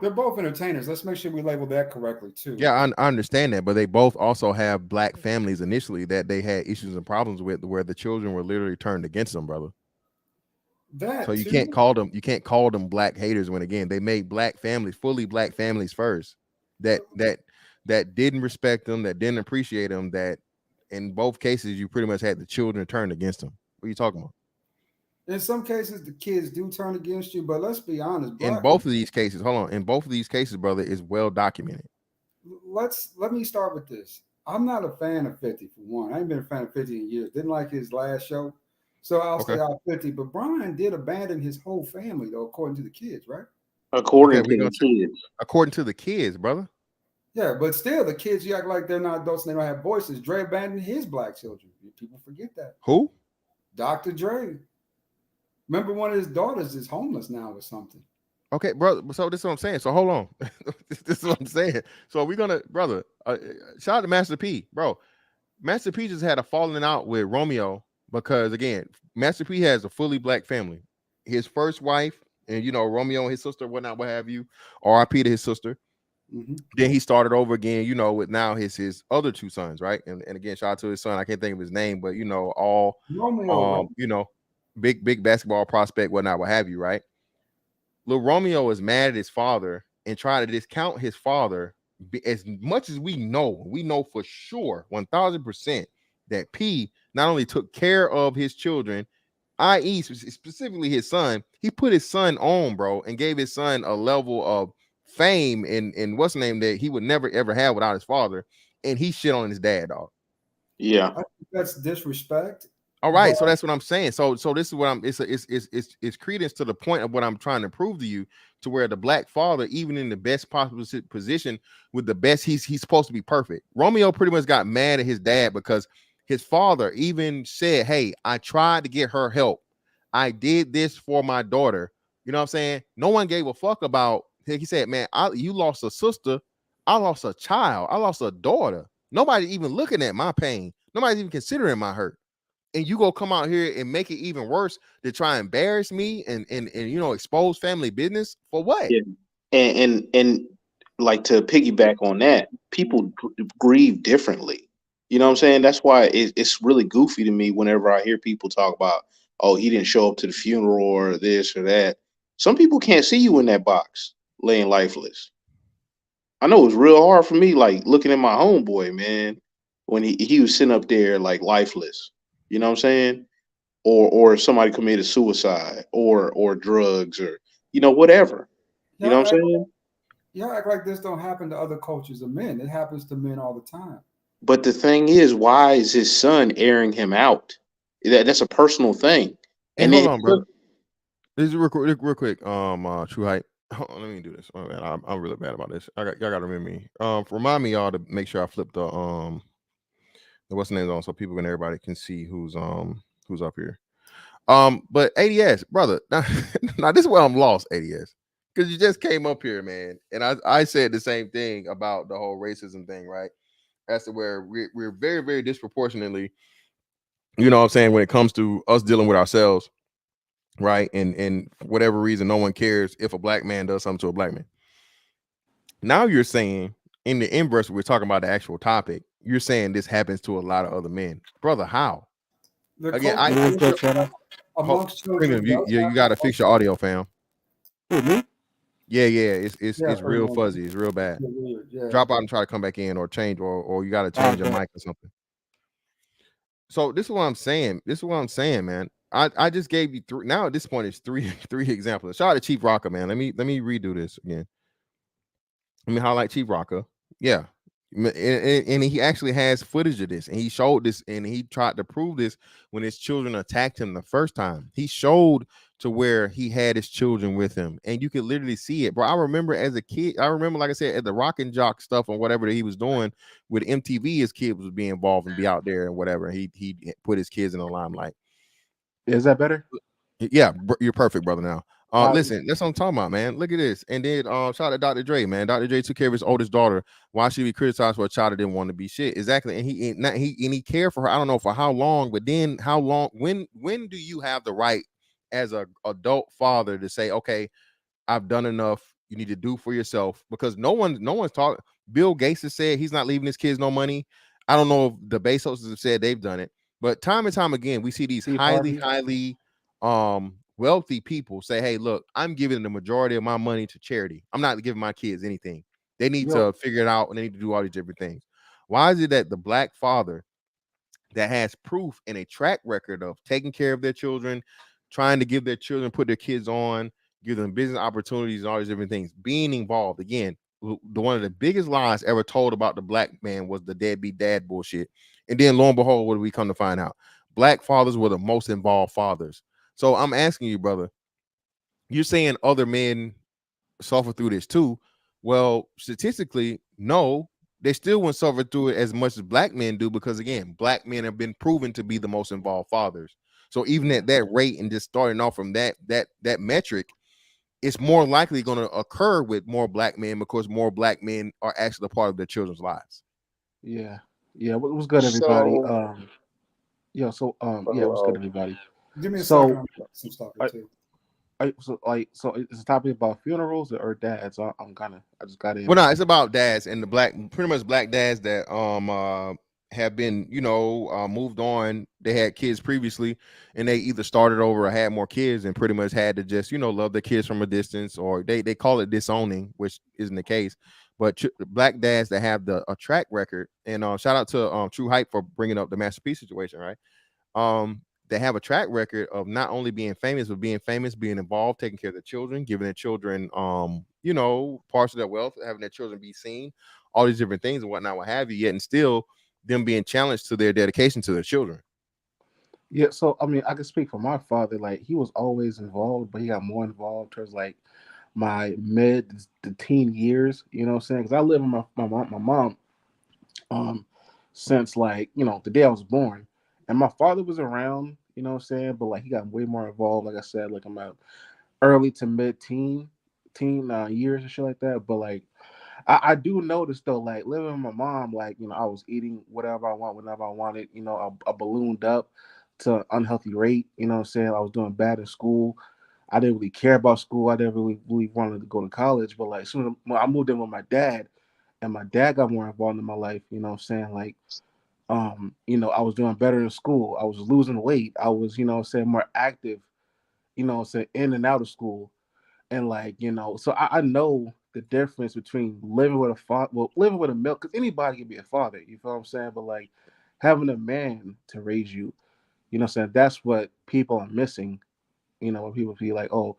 They're both entertainers. Let's make sure we label that correctly too. Yeah, I understand that, but they both also have black families initially that they had issues and problems with, where the children were literally turned against them, brother. That So you too. can't call them black haters when, again, they made black families, fully black families first, that didn't respect them, that didn't appreciate them, that in both cases you pretty much had the children turned against them. What are you talking about? In some cases, the kids do turn against you, but let's be honest. In both of these cases, hold on. In both of these cases, brother, is well documented. Let me start with this. I'm not a fan of 50 for one. I ain't been a fan of 50 in years. Didn't like his last show. So I'll stay out 50. But Bryan did abandon his whole family, though, according to the kids, right? According to the kids. According to the kids, brother. Yeah, but still, the kids, you act like they're not adults and they don't have voices. Dre abandoned his black children. People forget that. Who? Dr. Dre. Remember, one of his daughters is homeless now or something. Okay, brother. So this is what I'm saying. So hold on. This is what I'm saying. So we're gonna, brother. Shout out to Master P, bro. Master P just had a falling out with Romeo because, again, Master P has a fully black family. His first wife, and you know, Romeo and his sister, whatnot, what have you. R.I.P. to his sister. Mm-hmm. Then he started over again, you know, with now his other two sons, right? And again, shout out to his son. I can't think of his name, but you know, all Romeo, you know, big basketball prospect, whatnot, what have you, right? Lil Romeo is mad at his father and trying to discount his father. As much as we know for sure 1000% that P not only took care of his children, i.e. specifically his son, he put his son on, bro, and gave his son a level of fame and what's the name that he would never ever have without his father, and he shit on his dad, dog. Yeah, I think that's disrespect. All right, so that's what I'm saying. So this is what I'm. It's credence to the point of what I'm trying to prove to you, to where the black father, even in the best possible position with the best, he's supposed to be perfect. Romeo pretty much got mad at his dad because his father even said, "Hey, I tried to get her help. I did this for my daughter." You know what I'm saying? No one gave a fuck about. He said, "Man, you lost a sister. I lost a child. I lost a daughter. Nobody even looking at my pain. Nobody's even considering my hurt. And you go come out here and make it even worse to try and embarrass me and you know, expose family business for what?" Yeah. And like, to piggyback on that, people grieve differently. You know what I'm saying? That's why it's really goofy to me whenever I hear people talk about, oh, he didn't show up to the funeral or this or that. Some people can't see you in that box laying lifeless. I know it was real hard for me, like looking at my homeboy, man, when he was sitting up there like lifeless. You know what I'm saying? Or if somebody committed suicide or drugs or, you know, whatever. You know what I'm saying? Y'all act like this don't happen to other cultures of men. It happens to men all the time. But the thing is, why is his son airing him out? That's a personal thing. Hey, And hold then on, brother. This is real quick. True hype. Hold on, let me do this. Oh man, I'm really bad about this. Y'all got to remember me. Remind me y'all to make sure I flip the what's the name on so people and everybody can see who's up here. But ADS, brother, now this is where I'm lost, ADS, because you just came up here, man, and I said the same thing about the whole racism thing, right? As to where we're very, very disproportionately, you know what I'm saying, when it comes to us dealing with ourselves, right? And for whatever reason, no one cares if a black man does something to a black man. Now you're saying in the inverse, we're talking about the actual topic. You're saying this happens to a lot of other men, brother. How? The Again, culture amongst children. you got to fix your audio, fam. Me? Yeah, it's Yeah, it's real fuzzy. It's real bad. Yeah. Drop out and try to come back in, or change, or you got to change your mic or something. So this is what I'm saying. Man. I just gave you three. Now at this point, it's three examples. Shout out to Chief Rocker, man. Let me redo this again. Let me highlight Chief Rocker. Yeah. And he actually has footage of this, and he showed this, and he tried to prove this when his children attacked him the first time. He showed to where he had his children with him, and you could literally see it, bro. I remember as a kid, like I said, at the Rock and Jock stuff and whatever that he was doing with MTV, his kid was being involved and be out there and whatever. He put his kids in the limelight. Is that better? Yeah, you're perfect, brother. Now, listen, that's what I'm talking about, man. Look at this. And then shout out to Dr. Dre, man. Dr. Dre took care of his oldest daughter. Why should he be criticized for a child that didn't want to be shit? Exactly. And he cared for her. I don't know for how long, but then how long? When do you have the right as a adult father to say, okay, I've done enough. You need to do for yourself, because no one's talking. Bill Gates has said he's not leaving his kids no money. I don't know if the Bezos have said they've done it, but time and time again, we see these highly wealthy people say, hey, look, I'm giving the majority of my money to charity. I'm not giving my kids anything. They need to figure it out, and they need to do all these different things. Why is it that the black father that has proof and a track record of taking care of their children, trying to give their children, put their kids on, give them business opportunities and all these different things, being involved? Again, one of the biggest lies ever told about the black man was the deadbeat dad bullshit. And then lo and behold, what do we come to find out? Black fathers were the most involved fathers. So I'm asking you, brother, you're saying other men suffer through this too. Well, statistically, no, they still wouldn't suffer through it as much as black men do, because again, black men have been proven to be the most involved fathers. So even at that rate, and just starting off from that metric, it's more likely going to occur with more black men, because more black men are actually a part of their children's lives. Yeah. What was good, everybody? What's good, everybody? Give me a second. Some stuff too. So it's a topic about funerals or dads. I just got in. Well, no, it's about dads and pretty much black dads that have been, moved on. They had kids previously, and they either started over or had more kids, and pretty much had to just, love their kids from a distance, or they call it disowning, which isn't the case. But black dads that have a track record, and shout out to True Hype for bringing up the Masterpiece situation, right? They have a track record of not only being famous, but being involved, taking care of their children, giving their children, parts of their wealth, having their children be seen, all these different things and whatnot, what have you, yet and still them being challenged to their dedication to their children. Yeah, so I mean, I can speak for my father. Like, he was always involved, but he got more involved towards like my mid to teen years. You know what I'm saying? Because I live with my mom, since like the day I was born, and my father was around. You know what I'm saying? But like, he got way more involved. Like I said, like I'm at early to mid teen years and shit like that. But like, I do notice though, like living with my mom, like I was eating whatever I want whenever I wanted. I ballooned up to an unhealthy rate. You know what I'm saying? I was doing bad in school. I didn't really care about school. I didn't really wanted to go to college. But like, soon when I moved in with my dad, and my dad got more involved in my life. You know what I'm saying? Like, I was doing better in school. I was losing weight. I was, more active. In and out of school, and like, so I know the difference between living with a father, living with a male, because anybody can be a father. You feel what I'm saying? But like, having a man to raise you, what I'm saying, that's what people are missing. When people feel like, oh,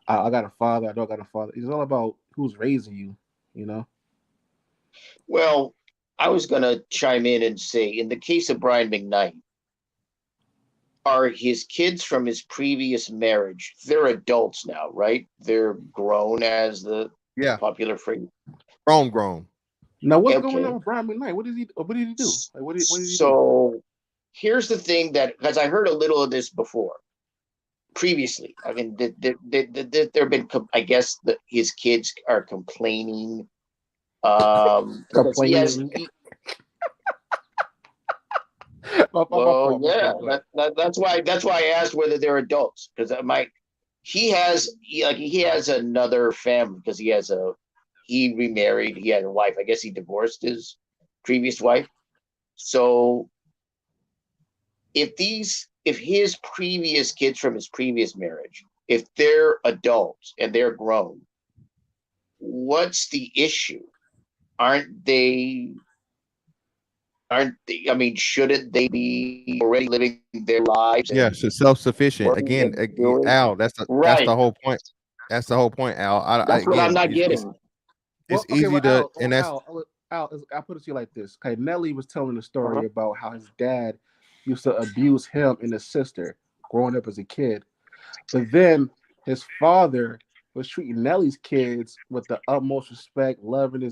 I got a father, I don't got a father. It's all about who's raising you. You know. Well, I was going to chime in and say, in the case of Bryan McKnight, are his kids from his previous marriage? They're adults now, right? They're grown, as the popular phrase. Grown. Now, what's going on with Bryan McKnight? What did he do? Like, what did he do? So here's the thing, that because I heard a little of this before, previously. I mean, there have been, I guess, his kids are complaining. Complaining. Well, yeah, that's why I asked whether they're adults, because he has another family, because he remarried, he had a wife. I guess he divorced his previous wife. So if his previous kids from his previous marriage, if they're adults and they're grown, what's the issue? Aren't they? I mean, shouldn't they be already living their lives? Yes, it's self-sufficient. Again, Al, that's the whole point. That's the whole point, Al. That's what I'm not getting. It's easy to, and that's Al, I'll put it to you like this. Okay, Nelly was telling a story about how his dad used to abuse him and his sister growing up as a kid, but then his father was treating Nelly's kids with the utmost respect, loving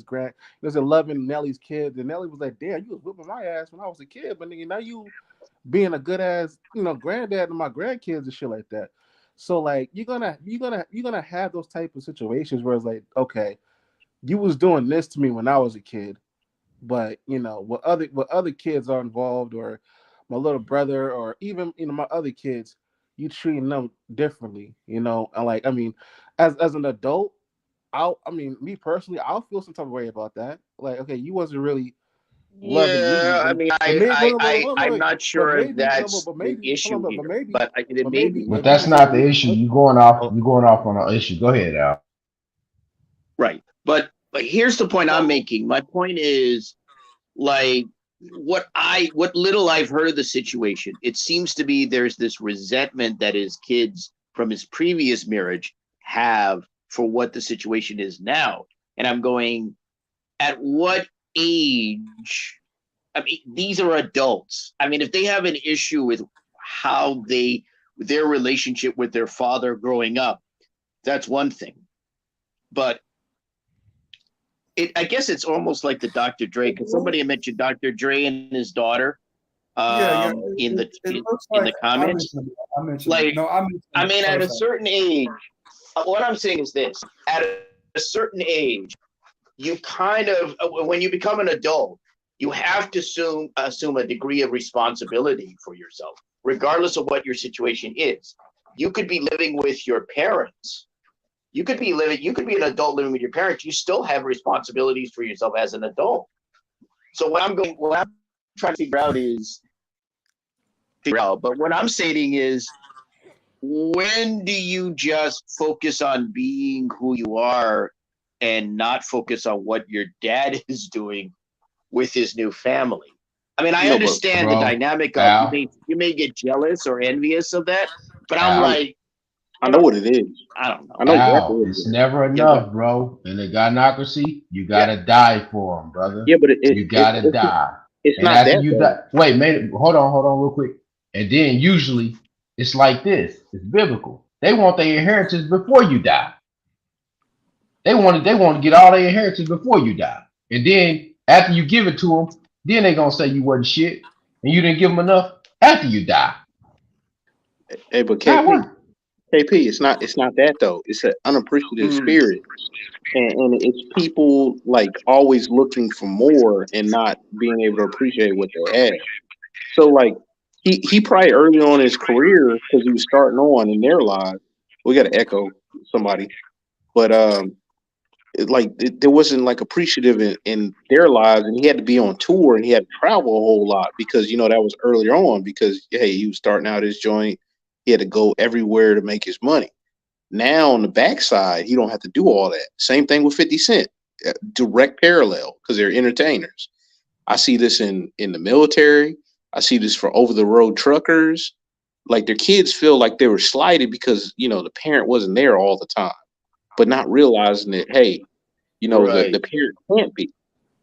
loving Nelly's kids, and Nelly was like, "Damn, you was whipping my ass when I was a kid, but nigga, now you being a good ass, granddad to my grandkids and shit like that." So like, you're gonna have those type of situations where it's like, okay, you was doing this to me when I was a kid, but what other kids are involved, or my little brother, or even my other kids, you treating them differently, and like, I mean, as an adult, me personally, I'll feel some type of way about that. Like, okay, you wasn't really loving me. Yeah, I mean, I'm not sure if that's the issue here, but it may be. But that's not the issue. You going off on an issue. Go ahead, Al. Right, but here's the point I'm making. My point is, like, what little I've heard of the situation, it seems to be there's this resentment that his kids from his previous marriage have for what the situation is now. And I'm going, at what age? I mean, these are adults. I mean, if they have an issue with how their relationship with their father growing up, that's one thing. But I guess it's almost like the Dr. Dre, because somebody had mentioned Dr. Dre and his daughter in the comments. I mean, at a certain age, what I'm saying is this: at a certain age, you kind of, when you become an adult, you have to assume a degree of responsibility for yourself, regardless of what your situation is. You could be living with your parents. You could be an adult living with your parents. You still have responsibilities for yourself as an adult. So what I'm trying to figure out is, but what I'm saying is, when do you just focus on being who you are and not focus on what your dad is doing with his new family? I mean, I understand the dynamic of you may get jealous or envious of that, but I'm like, I know what it is. I don't know. I know exactly it's never enough, bro. In a gynocracy, you gotta die for them, brother. Yeah, but you gotta die. It's and not after that. You die, wait, man, hold on, real quick. And then usually it's like this. It's biblical. They want their inheritance before you die. They want to get all their inheritance before you die, and then after you give it to them, then they gonna say you wasn't shit and you didn't give them enough after you die. Hey, but KP, it's not that though. It's an unappreciative spirit, and it's people like always looking for more and not being able to appreciate what they have. So like he probably early on in his career, because he was starting on in their lives. We got to echo somebody, but there wasn't like appreciative in their lives, and he had to be on tour and he had to travel a whole lot because that was earlier on, because he was starting out his joint. He had to go everywhere to make his money. Now on the backside, he don't have to do all that. Same thing with 50 Cent, direct parallel, because they're entertainers. I see this in the military. I see this for over the road truckers. Like, their kids feel like they were slighted because the parent wasn't there all the time, but not realizing that, hey, You know, the Right. parent can't be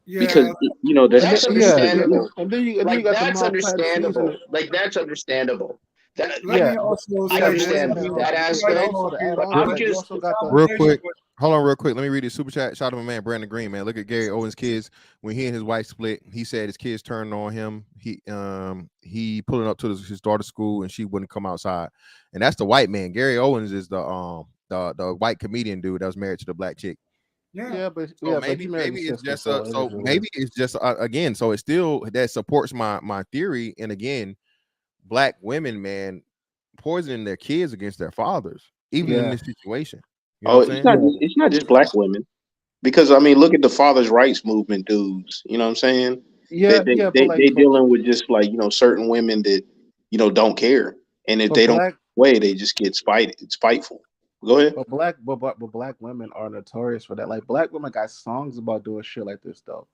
Yeah, because you know that's That's just understandable. and then you Like got the that's mom planting seeds in understandable. it. Like that's understandable. That let me But also I say this. understand that but aspect. also to add on to I'm that, you just also got the Real Conversation, quick, but hold on, real quick. Let me read his super chat. Shout out to my man Brandon Green, man. Look at Gary Owens' kids. When he and his wife split, he said his kids turned on him. He pulling up to his daughter's school and she wouldn't come outside. And that's the white man. Gary Owens is the white comedian dude that was married to the black chick. yeah, but So but he married maybe his it's sister, just so it is what it maybe is. it's just again. So it still that supports my theory. And again, black women, man, poisoning their kids against their fathers, even in Yeah. this situation. You know what I'm saying? it's not just black women because I mean look at the fathers' rights movement dudes. You know what I'm saying? Yeah, but They dealing with just like certain women that don't care, and if but they don't black way they just get spiteful. Go ahead. but black women are notorious for that. Like black women got songs about doing shit like this though.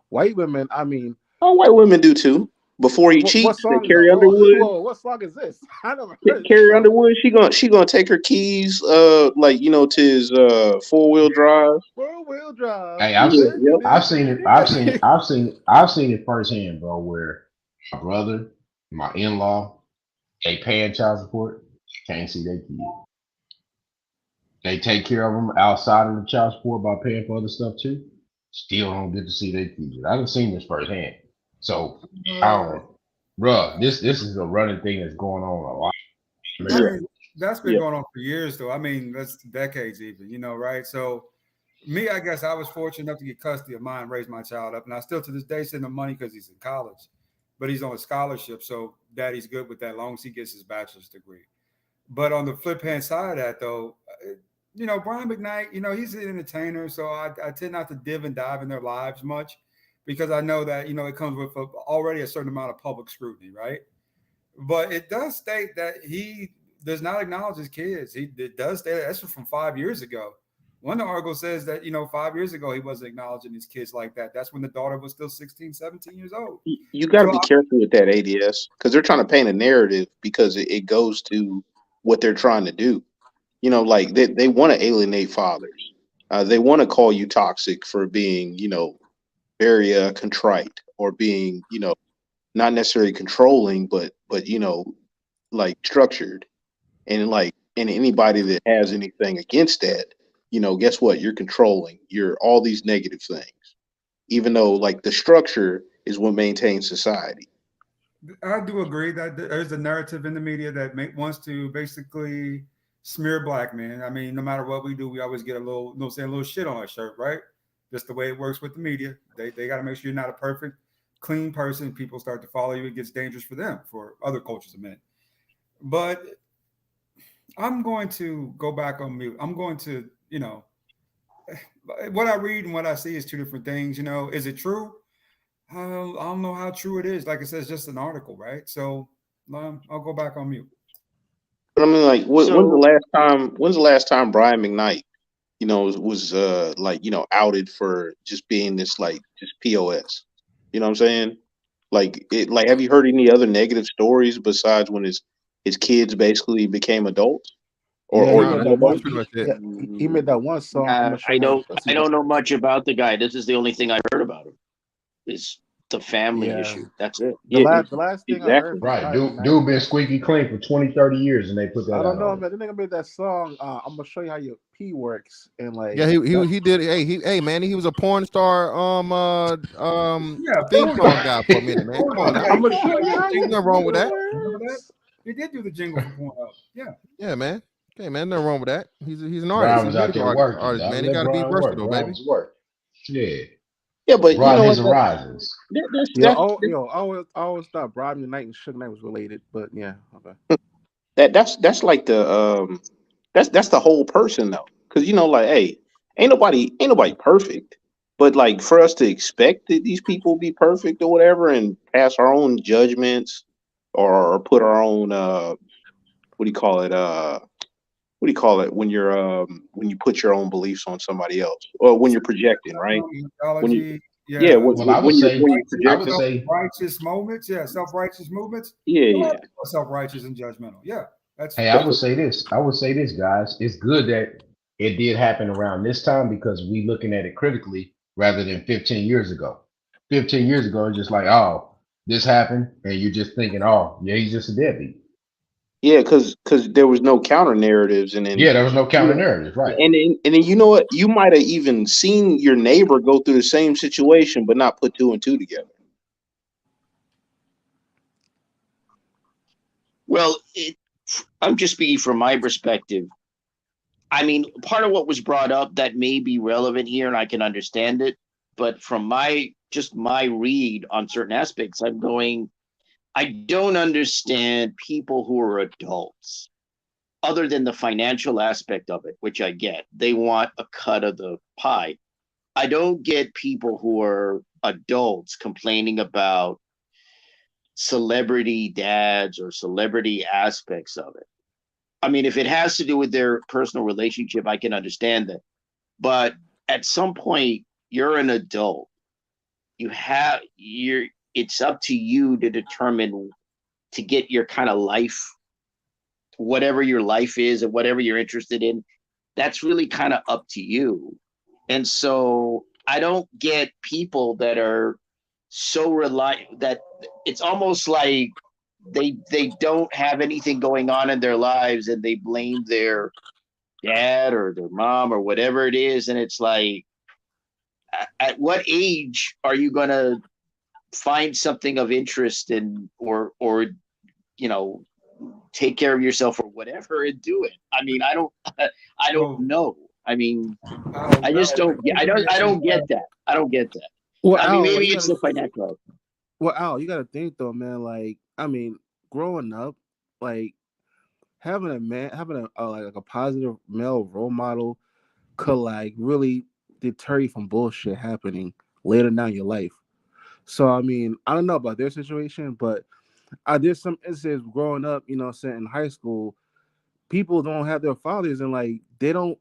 White women, I mean, Oh, white women do too. Before he what cheats, that song though? Carrie Underwood. Whoa, what song is this? I never heard of this Carrie song. Underwood, she gonna take her keys, to his 4-wheel drive. 4-wheel drive. Hey, Yeah, yep. I've seen it. I've seen it firsthand, bro. Where my brother, my in-law, they paying child support, can't see their kid. They take care of them outside of the child support by paying for other stuff too. Still don't get to see their kids. I've seen this firsthand. So I don't, bruh, this is a running thing that's going on a lot. I Yeah, mean, that's been yeah. going on for years, though. I mean, that's decades even, right? So, me, I guess I was fortunate enough to get custody of mine, raise my child up, and I still to this day send him money because he's in college, but he's on a scholarship, so daddy's good with that, long as he gets his bachelor's degree. But on the flip hand side of that, though, Brian McKnight, he's an entertainer, so I tend not to dive and dive in their lives much because I know that it comes with already a certain amount of public scrutiny, right? But it does state that he does not acknowledge his kids. It does state that's from 5 years ago. One of the articles says that 5 years ago he wasn't acknowledging his kids like that. That's when the daughter was still 16, 17 years old. You got to So be careful with that ADS because they're trying to paint a narrative because it goes to what they're trying to do. Like they want to alienate fathers. They want to call you toxic for being, very contrite or being, not necessarily controlling, but like structured. And anybody that has anything against that, guess what? You're controlling. You're all these negative things, even though like the structure is what maintains society. I do agree that there's a narrative in the media that wants to basically smear black men. I mean, no matter what we do, we always get a little, a little shit on our shirt, right? Just the way it works with the media. They got to make sure you're not a perfect, clean person. People start to follow you. It gets dangerous for them, for other cultures of men. But I'm going to go back on mute. I'm going to, what I read and what I see is two different things. Is it true? I don't know how true it is. Like I said, it's just an article, right? So I'll go back on mute. But I mean, like, when's the so last time? When's the last time Brian McKnight, was outed for just being this like just POS? You know what I'm saying? Like, have you heard any other negative stories besides when his kids basically became adults, Yeah, he or made That's that one. pretty much it. Yeah, he made that one song. I'm gonna show I you how don't much pussy I you don't know got. much about the guy. This is the only thing I've heard about him. Is the family Yeah, issue. That's it. the yeah, last thing I heard exactly. from Right. Brian Dude McKnight, been squeaky clean for 20, 30 years and they put I that don't out know, on him. man. The nigga made that song. I'm gonna show you how your P works, and like Yeah, that. he did. Hey man, he was a porn star Yeah, theme porn song guy. guy for a minute, man. Come on Yeah, now. I'm he gonna did. show you how He Ain't your did the nothing jingle wrong P with for that. Pornhub. Remember that? works. He did do the jingle for Pornhub. Yeah. Yeah, man. Okay, man, nothing wrong with that. He's an artist. Brian He's was a out musical there working, artist, dog. man. He Let got to be Brian work. versatile, Brian baby. was working. Yeah. Yeah, but Brian his what? horizons. I always thought Brian McKnight and Suge Knight was related, but yeah, okay. That's like the that's the whole person though, because like, hey, ain't nobody perfect, but like for us to expect that these people be perfect or whatever and pass our own judgments or put our own what do you call it what do you call it when you put your own beliefs on somebody else or when you're projecting, right? When you Mythology. yeah Yeah. Well, I would when say, you're projecting, Self-righteous moments. Yeah. Self-righteous movements. yeah, A lot yeah. of people are self-righteous and judgmental. Yeah. That's hey, I would say this, guys. It's good that it did happen around this time because we looking at it critically rather than 15 years ago. 15 years ago, it's just like, oh, this happened, and you're just thinking, oh, yeah, he's just a deadbeat. Yeah, because there was no counter narratives, and then Yeah, there was no counter narrative, right? and then you know what? You might have even seen your neighbor go through the same situation, but not put two and two together. Well, I'm just speaking from my perspective. I mean, part of what was brought up that may be relevant here, and I can understand it, but from my read on certain aspects, I'm going, I don't understand people who are adults, other than the financial aspect of it, which I get. They want a cut of the pie. I don't get people who are adults complaining about celebrity dads or celebrity aspects of it. I mean, if it has to do with their personal relationship, I can understand that. But at some point, you're an adult. It's up to you to determine, to get your kind of life, whatever your life is and whatever you're interested in. That's really kind of up to you. And so I don't get people that are so reliant that it's almost like they don't have anything going on in their lives and they blame their dad or their mom or whatever it is. And it's like, at what age are you going to find something of interest in, or you know, take care of yourself or whatever and do it? I mean, I don't know. I mean, I just don't get, I don't get that. I don't get that. Well, I mean, Al, maybe you it's gotta, the financial. well, Al, you got to think though, man. Like, I mean, growing up, like having a man, having like a positive male role model could like really deter you from bullshit happening later down your life. So, I mean, I don't know about their situation, but I did some instances growing up, you know, saying in high school, people don't have their fathers, and like they don't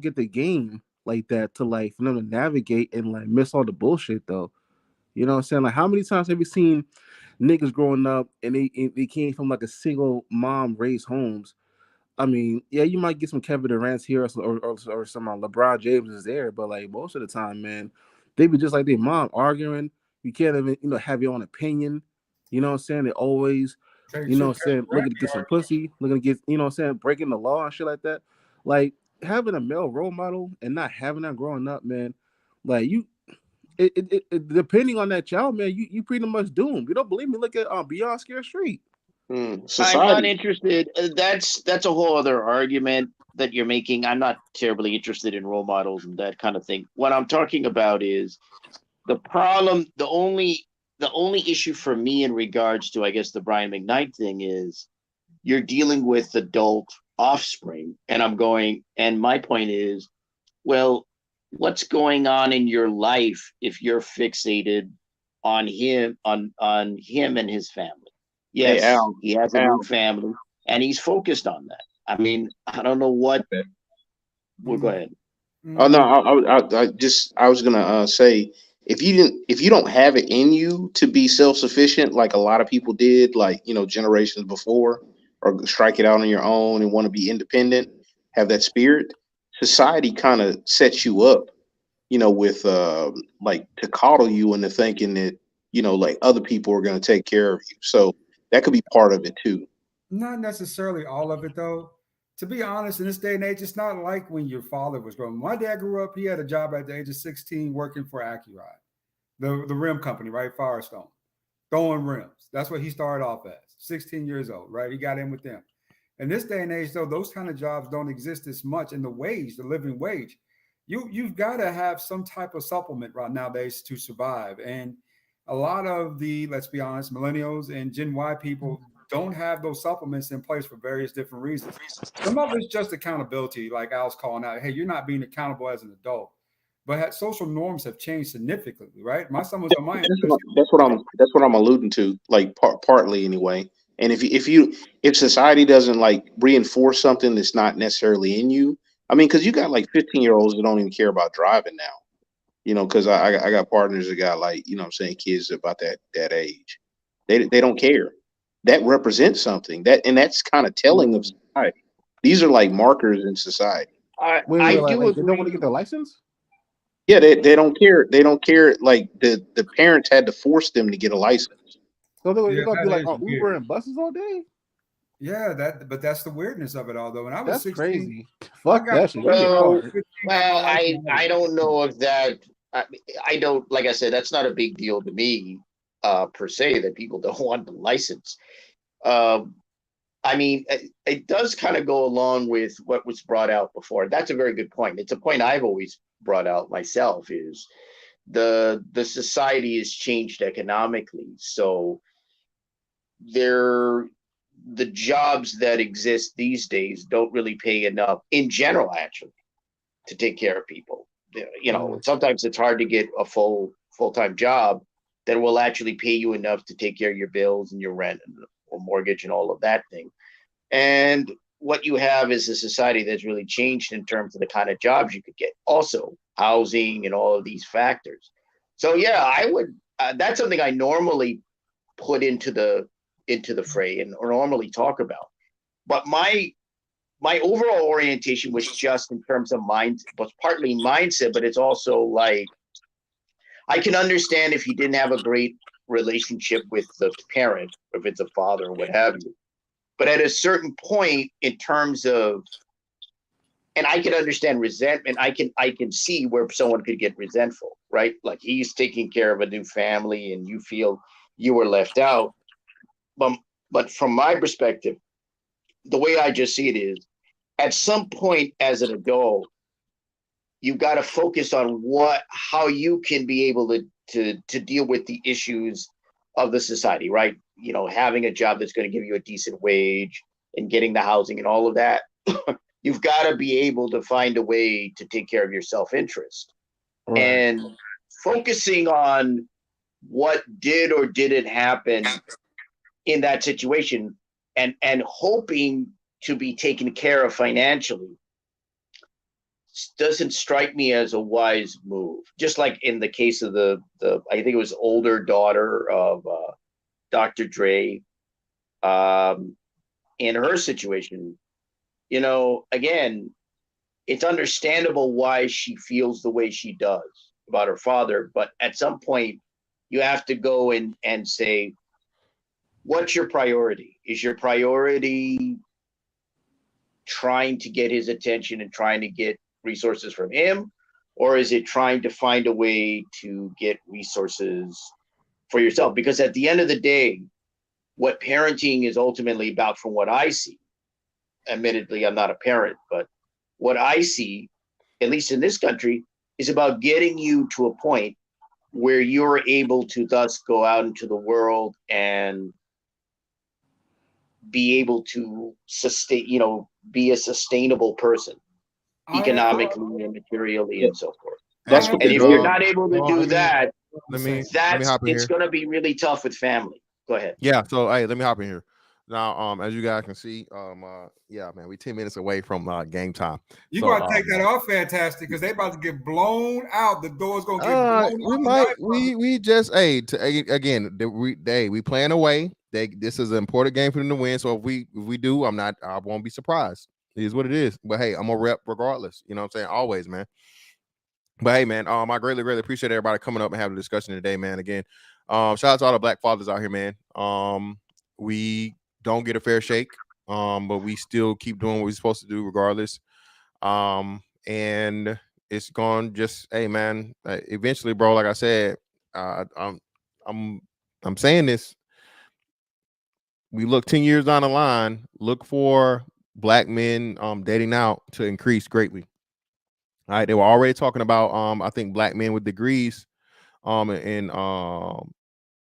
get the game like that to like for them to navigate and like miss all the bullshit though. You know what I'm saying? Like, how many times have you seen niggas growing up and they came from like a single mom raised homes? I mean, yeah, you might get some Kevin Durant's here or some LeBron James is there, but like most of the time, man, they be just like their mom arguing. You can't even, you know, have your own opinion. You know what I'm saying? They always, you know what I'm saying, looking to get some pussy, looking to get, you know what I'm saying, breaking the law and shit like that. Like having a male role model and not having that growing up, man, like you depending on that child, man, you pretty much doomed. You don't believe me? Look at Beyond Scare Street. I'm not Society. interested. That's a whole other argument that you're making. I'm not terribly interested in role models and that kind of thing. What I'm talking about is the problem. The only issue for me in regards to, I guess, the Bryan McKnight thing is you're dealing with adult offspring, and I'm going. And my point is, well, what's going on in your life if you're fixated on him and his family? Hey Yes, Al, he has a new Al. family and he's focused on that. I mean, I don't know what. Well, go ahead. Oh no, I was gonna say, if you don't have it in you to be self sufficient like a lot of people did, like generations before, or strike it out on your own and want to be independent, have that spirit, society kind of sets you up, with like to coddle you into thinking that like other people are gonna take care of you. So that could be part of it too. Not necessarily all of it, though. To be honest, in this day and age, it's not like when your father was growing. My dad grew up, he had a job at the age of 16 working for Accuride, the rim company, right? Firestone, throwing rims. That's what he started off as, 16 years old, right? He got in with them. In this day and age, though, those kind of jobs don't exist as much. And the wage, the living wage, you've got to have some type of supplement right nowadays to survive. And a lot of the, let's be honest, millennials and Gen Y people don't have those supplements in place for various different reasons. Some of it's just accountability, like I was calling out. Hey, you're not being accountable as an adult. But social norms have changed significantly, right? My son was on my That's what I'm alluding to, like partly anyway. And if society doesn't like reinforce something that's not necessarily in you, I mean, because you got like 15-year-olds that don't even care about driving now, because I got partners that got like I'm saying kids about that age, they don't care. That represents something, and that's kind of telling of society. These are like markers in society. I Wait, like, do they don't want to agree. get their license? Yeah, they don't care. They don't care. Like the parents had to force them to get a license. So they're Yeah, gonna be that like is on Uber weird. and buses all day? Yeah, but that's the weirdness of it all. Though, when I was That's 16, crazy. I Fuck got that shit. Give me a Well, car. 15, got my license. I don't know if that. I don't, like I said, that's not a big deal to me, per se, that people don't want the license. Um, I mean, it does kind of go along with what was brought out before. That's a very good point. It's a point I've always brought out myself, is the society has changed economically. So there, the jobs that exist these days don't really pay enough in general, actually, to take care of people. You know, sometimes it's hard to get a full-time job that will actually pay you enough to take care of your bills and your rent or mortgage and all of that thing. And what you have is a society that's really changed in terms of the kind of jobs you could get, also housing and all of these factors. So yeah, I would. That's something I normally put into the fray and or normally talk about. But my overall orientation was just in terms of mind, was partly mindset, but it's also like I can understand if you didn't have a great relationship with the parent, if it's a father or what have you. But at a certain point, in terms of, and I can understand resentment. I can see where someone could get resentful, right? Like he's taking care of a new family, and you feel you were left out. But from my perspective, the way I just see it is, at some point as an adult, you've got to focus on how you can be able to deal with the issues of the society, right? You know, having a job that's going to give you a decent wage and getting the housing and all of that. You've got to be able to find a way to take care of your self-interest. Right. And focusing on what did or didn't happen in that situation, and hoping to be taken care of financially, doesn't strike me as a wise move. Just like in the case of the I think it was older daughter of Dr. Dre, in her situation, you know, again, it's understandable why she feels the way she does about her father, but at some point you have to go and say, what's your priority? Is your priority trying to get his attention and trying to get resources from him, or is it trying to find a way to get resources for yourself? Because at the end of the day, what parenting is ultimately about, from what I see, admittedly, I'm not a parent, but what I see, at least in this country, is about getting you to a point where you're able to thus go out into the world and be able to sustain, you know, be a sustainable person, economically and materially and so forth. That's And what the if you're drug. not able to do that, let me that's hop in it's here. going to be really tough with family. Go ahead. Yeah, so hey, let me hop in here. Now, as you guys can see, yeah, man, we 10 minutes away from game time. You So, gotta take that off, fantastic, because they about to get blown out. The door's gonna get blown we out. might we just again we playing away. This is an important game for them to win. So if we do, I won't be surprised. It is what it is. But hey, I'm a rep regardless. You know what I'm saying? Always, man. But hey, man, I greatly appreciate everybody coming up and having a discussion today, man. Again, shout out to all the black fathers out here, man. We don't get a fair shake, but we still keep doing what we're supposed to do regardless. And it's gone. Just hey, man. Eventually, bro. Like I said, I'm saying this. We look 10 years down the line. Look for black men dating out to increase greatly. All right, they were already talking about I think black men with degrees in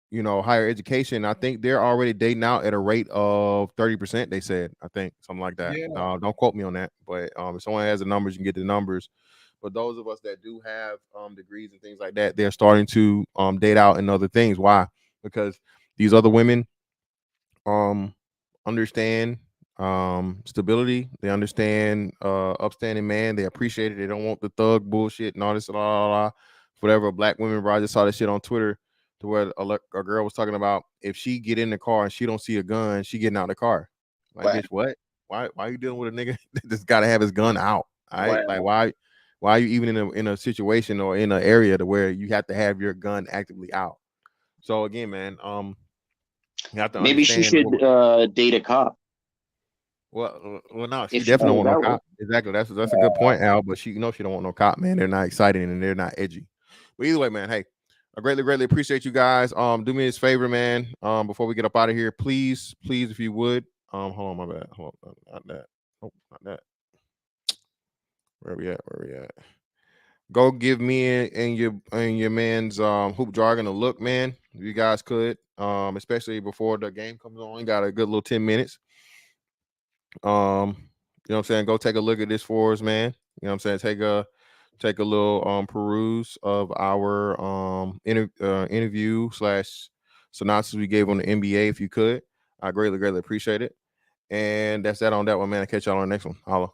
you know, higher education. I think they're already dating out at a rate of 30%, they said. I think something like that. Yeah. Don't quote me on that, but if someone has the numbers, you can get the numbers. But those of us that do have degrees and things like that, they're starting to date out and other things. Why? Because these other women understand stability. They understand upstanding man. They appreciate it. They don't want the thug bullshit and all this whatever. Black women, bro, I just saw this shit on Twitter to where a girl was talking about if she get in the car and she don't see a gun, she getting out of the car. Like, Right. bitch, what? Why are you dealing with a nigga that's got to have his gun out? All right, Wow. like why are you even in a situation or in an area to where you have to have your gun actively out? So again, man, you have to Maybe she understand. should date a cop. Well, no, she If she definitely don't finds want no out, right? cop. Exactly, that's a good point, Al. But she don't want no cop, man. They're not exciting and they're not edgy. But either way, man, hey, I greatly appreciate you guys. Do me this favor, man. Before we get up out of here, please, if you would, hold on, my bad, hold on, not that, oh, not that. Where we at? Go give me and your man's hoop jargon a look, man. If you guys could, especially before the game comes on, you got a good little 10 minutes. You know what I'm saying? Go take a look at this for us, man. You know what I'm saying? Take a little peruse of our interview / synopsis we gave on the NBA if you could. I greatly appreciate it. And that's that on that one, man. I'll catch y'all on the next one. Holla.